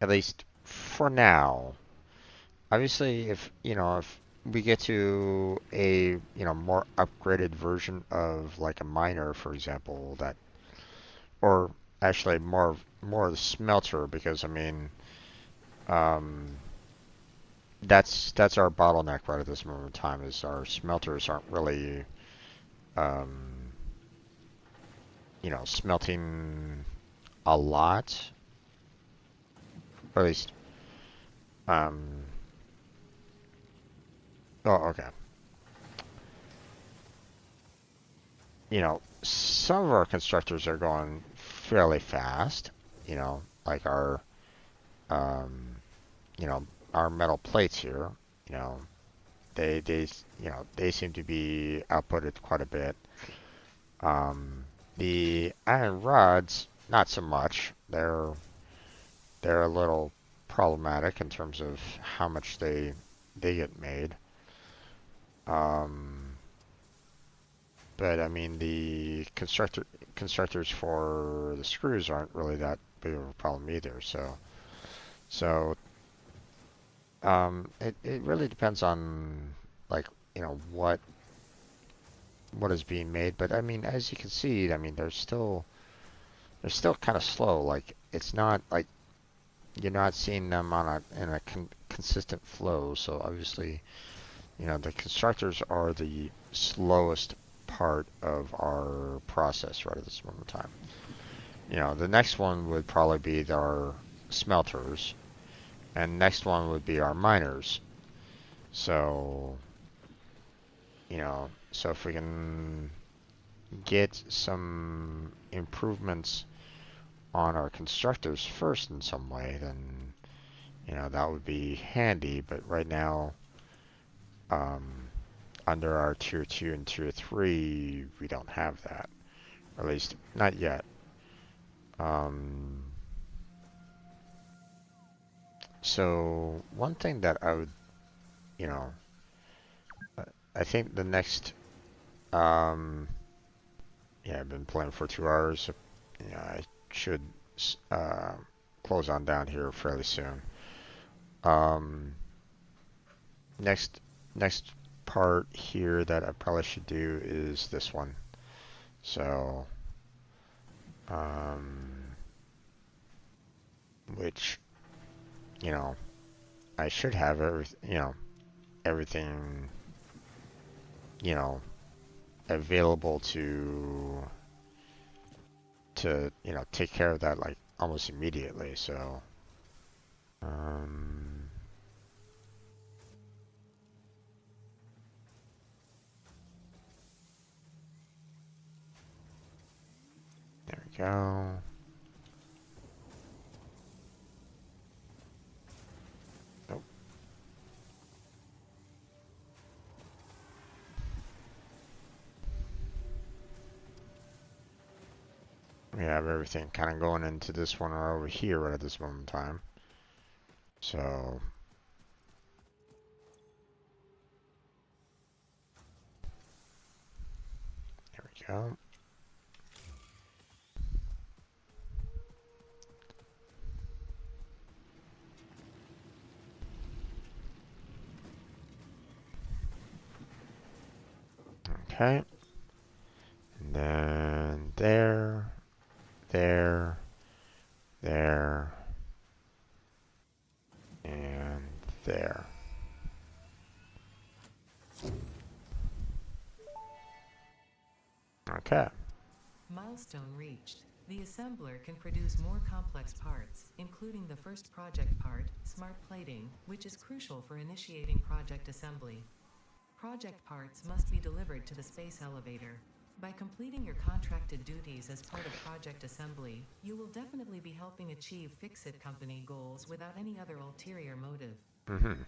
at least for now. Obviously, if we get to a more upgraded version of like a miner, for example, that or actually more of the smelter, because I mean um, that's our bottleneck right at this moment in time is our smelters aren't really um, smelting a lot, or at least um, oh okay, some of our constructors are going fairly fast, like um, you know, our metal plates here, you know, they seem to be outputted quite a bit. Um, the iron rods, not so much. They're a little problematic in terms of how much they get made. Um, but I mean the constructors for the screws aren't really that big of a problem either. So it really depends on like what is being made. But I mean, as you can see, I mean they're still kind of slow. Like it's not like you're not seeing them on in a consistent flow. So obviously, the constructors are the slowest part of our process right at this moment in time. The next one would probably be our smelters, and next one would be our miners. So, so if we can get some improvements on our constructors first in some way, then, that would be handy. But right now, um, under our tier 2 and tier 3, we don't have that. Or at least, not yet. Um, so, one thing that I would, you know, I think the next, um, yeah, I've been playing for 2 hours. So, I should uh, close on down here fairly soon. Um, next, next part here that I probably should do is this one. So, um, which, you know, I should have everything, you know, available to take care of that like almost immediately. So, um, there we go. Oh, we have everything kind of going into this one or over here right at this moment in time. So there we go. Okay. And then there, there, there, and there. Okay. Milestone reached. The assembler can produce more complex parts, including the first project part, smart plating, which is crucial for initiating project assembly. Project parts must be delivered to the space elevator. By completing your contracted duties as part of project assembly, you will definitely be helping achieve Fix-It Company goals without any other ulterior motive.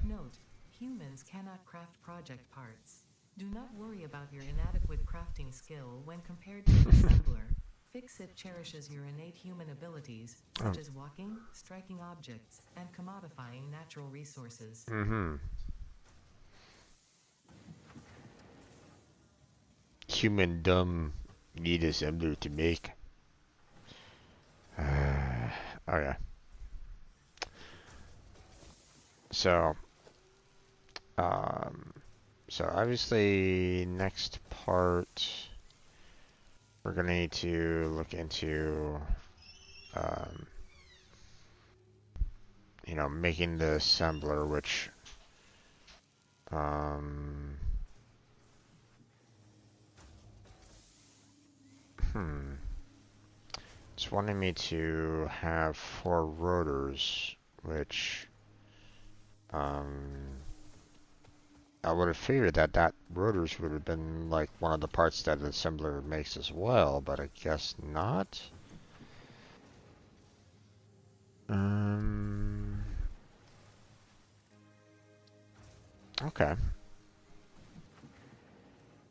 Note: humans cannot craft project parts. Do not worry about your inadequate crafting skill when compared to an assembler. Fix-It cherishes your innate human abilities, such as walking, striking objects, and commodifying natural resources. Human dumb need assembler to make. Okay. So, so obviously next part we're gonna need to look into, you know, making the assembler, which, it's wanting me to have 4 rotors, which, I would have figured that rotors would have been like one of the parts that the assembler makes as well, but I guess not. Okay.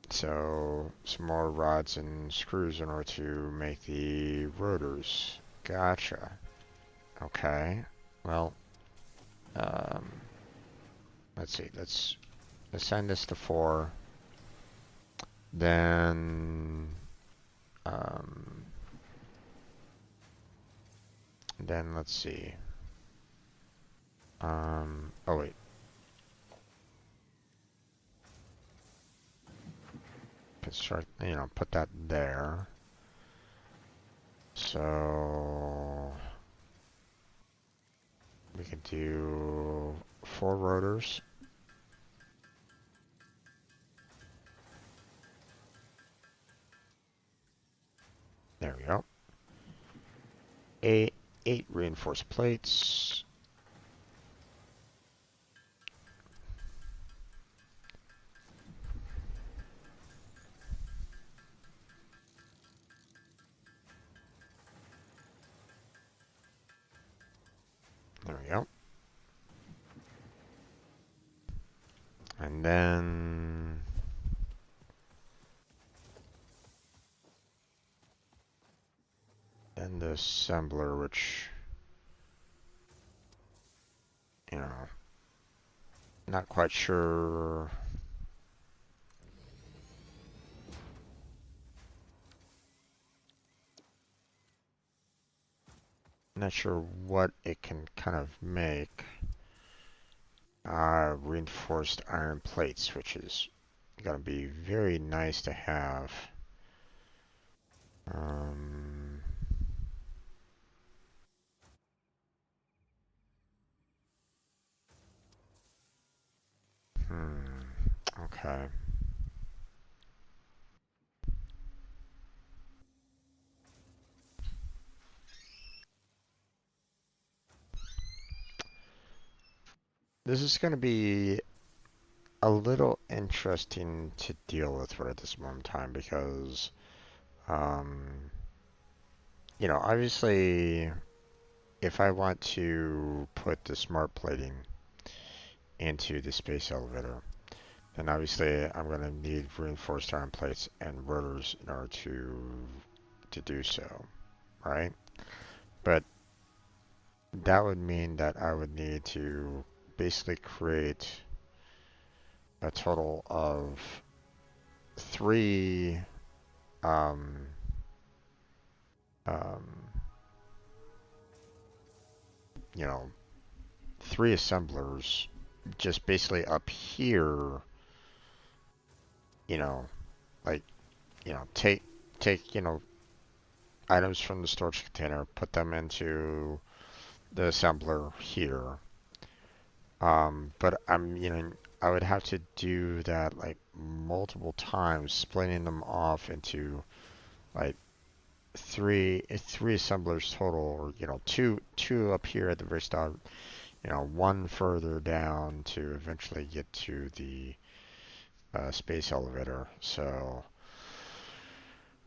So, some more rods and screws in order to make the rotors. Gotcha. Okay. Well, let's see. Let's assign this to 4. Then, let's see. Oh wait. Construct, you know, put that there. So we can do 4 rotors. There we go. 8 reinforced plates. There we go. And then the assembler, which, you know, not quite sure. Not sure what it can kind of make. Reinforced iron plates, which is gonna be very nice to have. Okay. This is going to be a little interesting to deal with right at this moment in time because, you know, obviously, if I want to put the smart plating into the space elevator, then obviously I'm going to need reinforced iron plates and rotors in order to do so. right? But that would mean that I would need to basically create a total of three, um, um, you know, three assemblers just basically up here, you know, like, take, items from the storage container, put them into the assembler here. But I would have to do that like multiple times, splitting them off into like three assemblers total, or two up here at the very start, one further down to eventually get to the space elevator. So,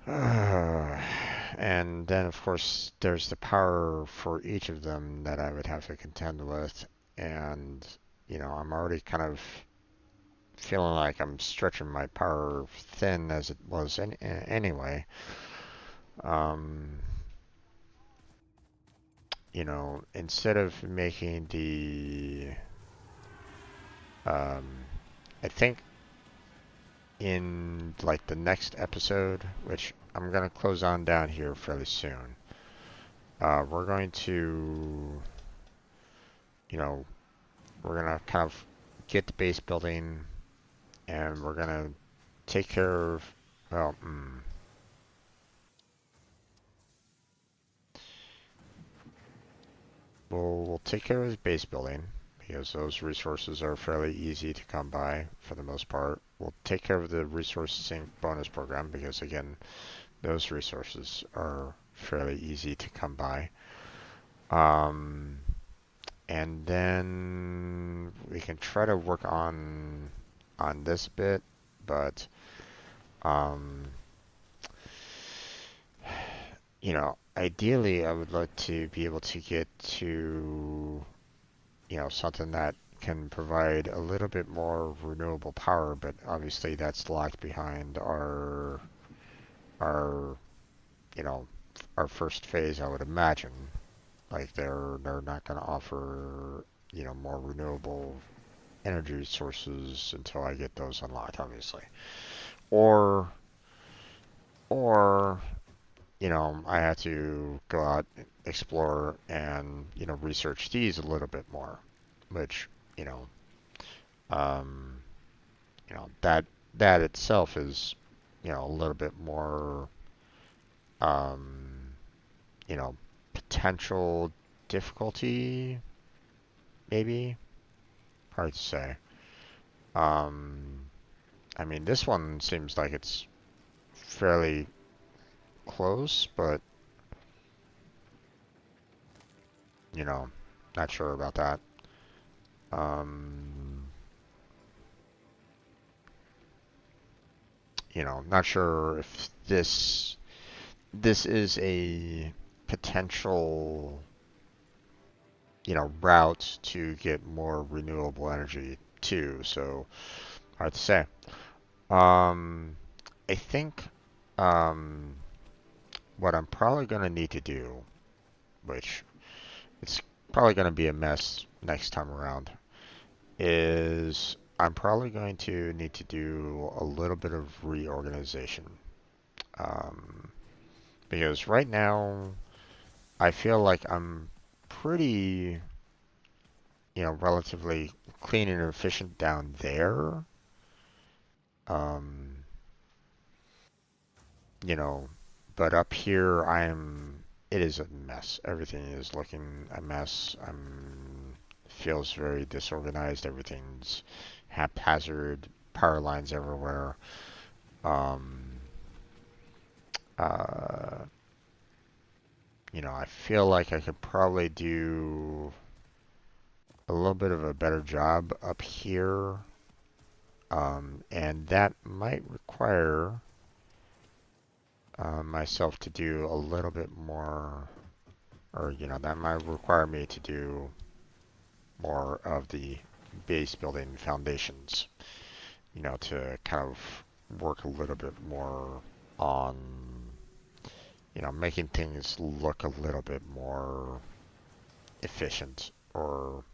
and then of course there's the power for each of them that I would have to contend with, and I'm already kind of feeling like I'm stretching my power thin as it was anyway. Um, Instead of making um, I think in like the next episode, which I'm gonna close on down here fairly soon, we're going to, you know, we're gonna kind of get the base building, and we're gonna take care of, well, we'll take care of the base building because those resources are fairly easy to come by for the most part. We'll take care of the resource sync bonus program because again, those resources are fairly easy to come by. Um, and then we can try to work on this bit, but um, ideally I would like to be able to get to something that can provide a little bit more renewable power, but obviously that's locked behind our you know our first phase, I would imagine. Like they're not going to offer more renewable energy sources until I get those unlocked, obviously. Or or I have to go out, explore, and research these a little bit more, which you know um, that itself is a little bit more um, you know potential difficulty, maybe hard to say. Um, I mean, this one seems like it's fairly close, but you know, not sure about that. Um, not sure if this is a potential, route to get more renewable energy too. So hard to say. Um, I think um, what I'm probably going to need to do, which it's probably going to be a mess next time around, is I'm probably going to need to do a little bit of reorganization. Um, because right now, I feel like I'm pretty, relatively clean and efficient down there. Um, you know, but up here, it is a mess. Everything is looking a mess. Feels very disorganized. Everything's haphazard. Power lines everywhere. Um, uh, I feel like I could probably do a little bit of a better job up here. And that might require myself to do a little bit more, or, that might require me to do more of the base building foundations, to kind of work a little bit more on making things look a little bit more efficient or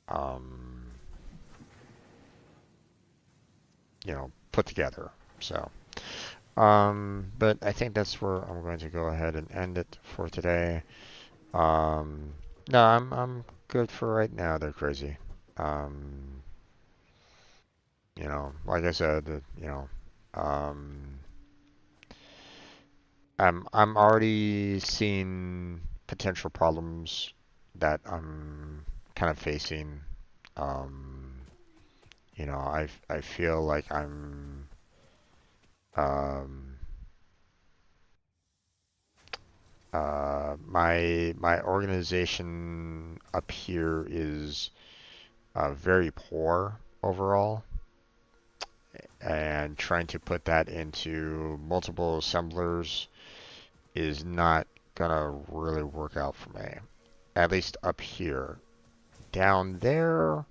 um, put together. So, but I think that's where I'm going to go ahead and end it for today. Um, no, I'm good for right now. They're crazy. Um, like I said, um, I'm already seeing potential problems that I'm kind of facing. Um, I feel like um, my organization up here is very poor overall, and trying to put that into multiple assemblers is not gonna really work out for me. At least up here. Down there,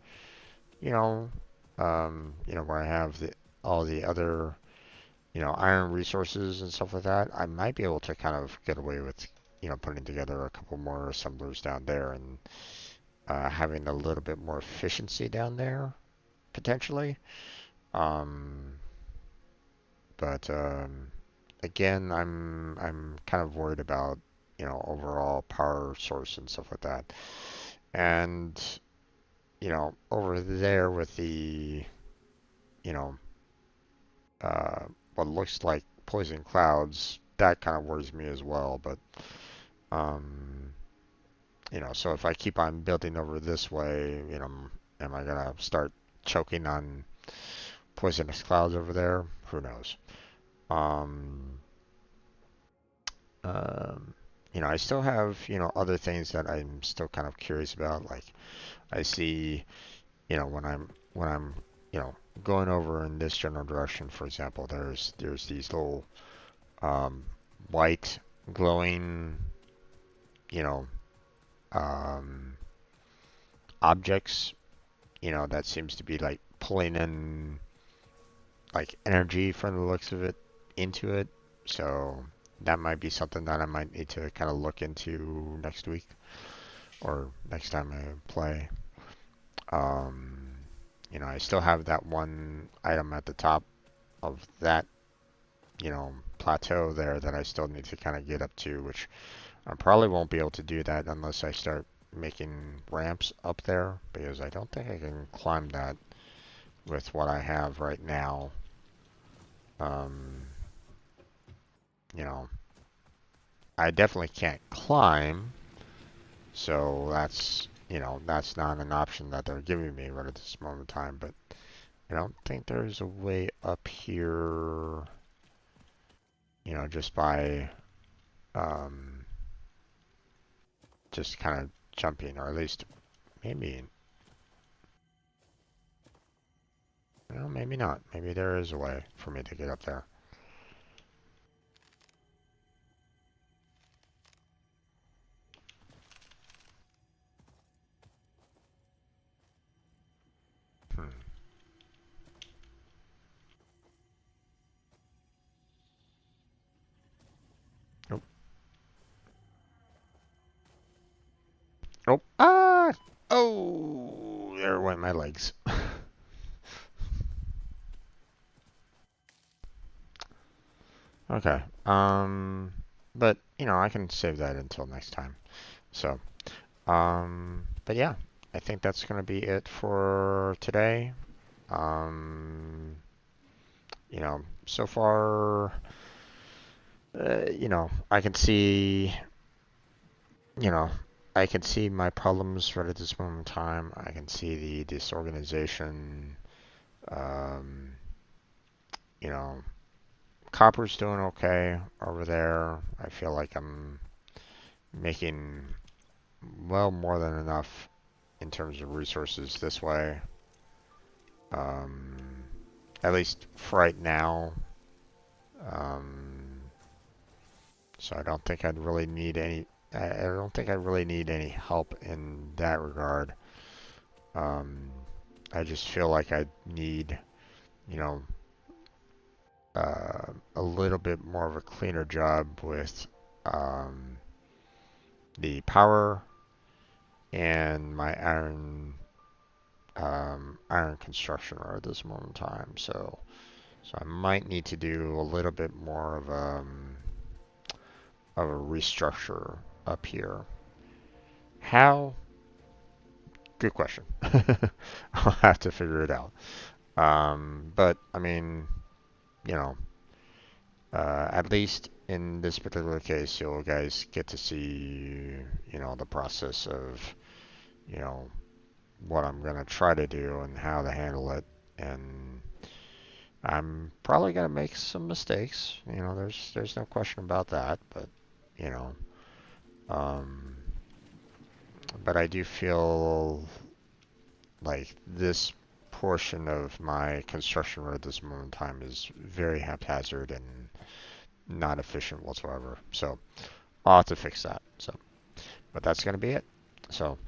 you know, where I have all the other, iron resources and stuff like that, I might be able to kind of get away with, putting together a couple more assemblers down there and having a little bit more efficiency down there, potentially. Um, but again, I'm kind of worried about, overall power source and stuff like that. And, over there with the, you know, uh, what looks like poison clouds, that kind of worries me as well. But, um, so if I keep on building over this way, am I gonna start choking on poisonous clouds over there? Who knows? Um, um, I still have, other things that I'm still kind of curious about. Like I see, when I'm, you know, going over in this general direction, for example, there's these little um, white glowing, you know, um, objects, that seems to be like pulling in like energy from the looks of it into it. So that might be something that I might need to kind of look into next week or next time I play. Um, I still have that one item at the top of that, plateau there that I still need to kind of get up to, which I probably won't be able to do that unless I start making ramps up there because I don't think I can climb that with what I have right now. Um, you know, I definitely can't climb, so that's not an option that they're giving me right at this moment in time. But I don't think there's a way up here, just by um, just kind of jumping, or at least maybe, maybe not. Maybe there is a way for me to get up there. Hmm. Oh, oh, ah, oh, there went my legs. Okay. But I can save that until next time. So, but yeah, I think that's gonna be it for today. Um, so far, I can see, you know, I can see my problems right at this moment in time. I can see the disorganization. Um, you know, Copper's doing okay over there. I feel like I'm making well more than enough in terms of resources this way. Um, at least for right now. Um, so I don't think I'd really need any. I don't think I really need any help in that regard. Um, I just feel like I need, you know, a little bit more of a cleaner job with um, the power and my iron construction at this moment in time. So I might need to do a little bit more of a restructure up here. How? Good question. I'll have to figure it out. But I mean, you know, at least in this particular case, you guys get to see, the process of, you know, what I'm gonna try to do and how to handle it. And I'm probably gonna make some mistakes. There's no question about that. But you know, um, but I do feel like this portion of my construction road at this moment in time is very haphazard and not efficient whatsoever. So I'll have to fix that. But that's gonna be it. So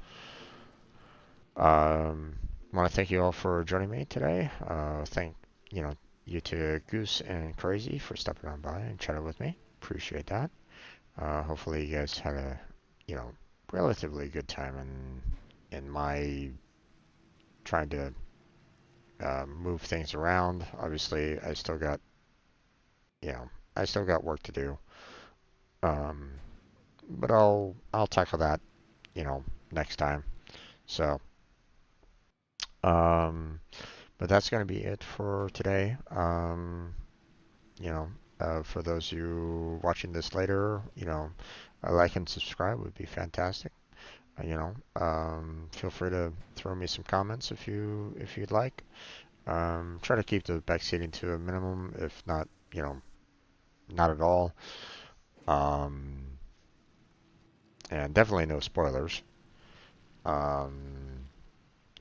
I want to thank you all for joining me today. Thank you know you to Goose and Crazy for stopping on by and chatting with me. Appreciate that. Hopefully you guys had a relatively good time in my trying to move things around. Obviously, I still got work to do. Um, but I'll tackle that next time. So um, but that's gonna be it for today. You know, for those of you watching this later, a like and subscribe would be fantastic. Feel free to throw me some comments if you'd like. Try to keep the backseating to a minimum, if not, not at all. Um, and definitely no spoilers. Um,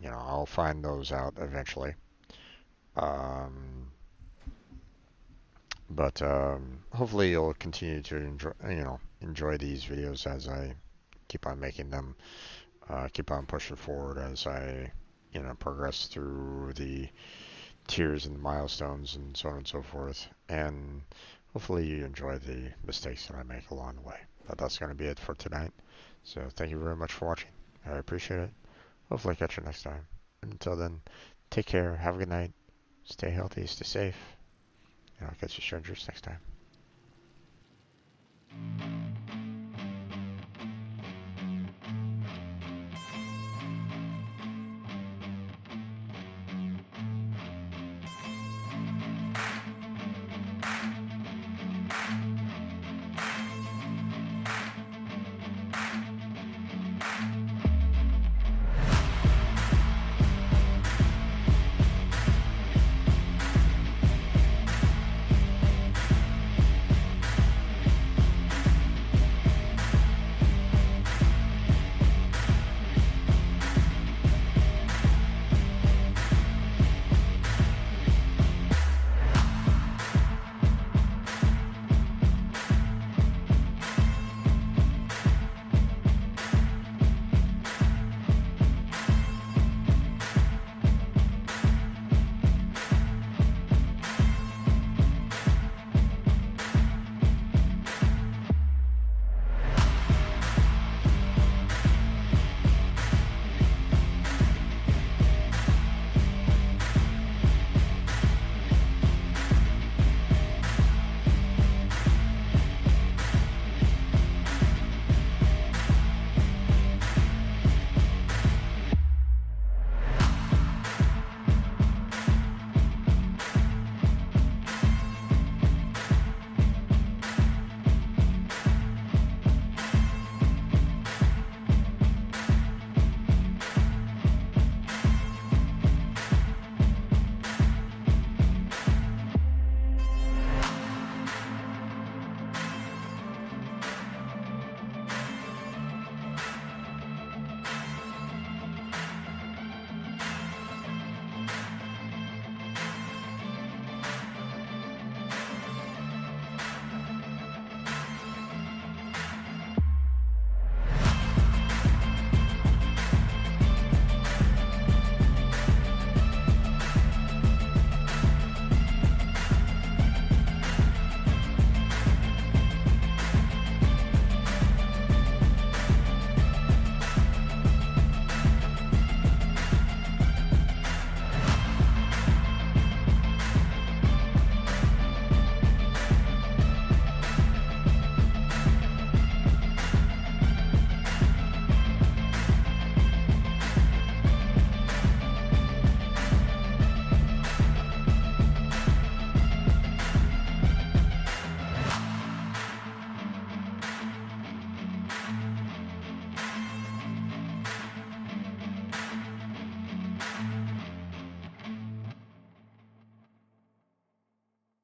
I'll find those out eventually. Um, but hopefully you'll continue to enjoy these videos as I keep on making them. Keep on pushing forward as I progress through the tiers and the milestones and so on and so forth. And hopefully you enjoy the mistakes that I make along the way. But that's going to be it for tonight. So thank you very much for watching. I appreciate it. Hopefully catch you next time. Until then, take care. Have a good night. Stay healthy. Stay safe. And I'll catch you strangers next time.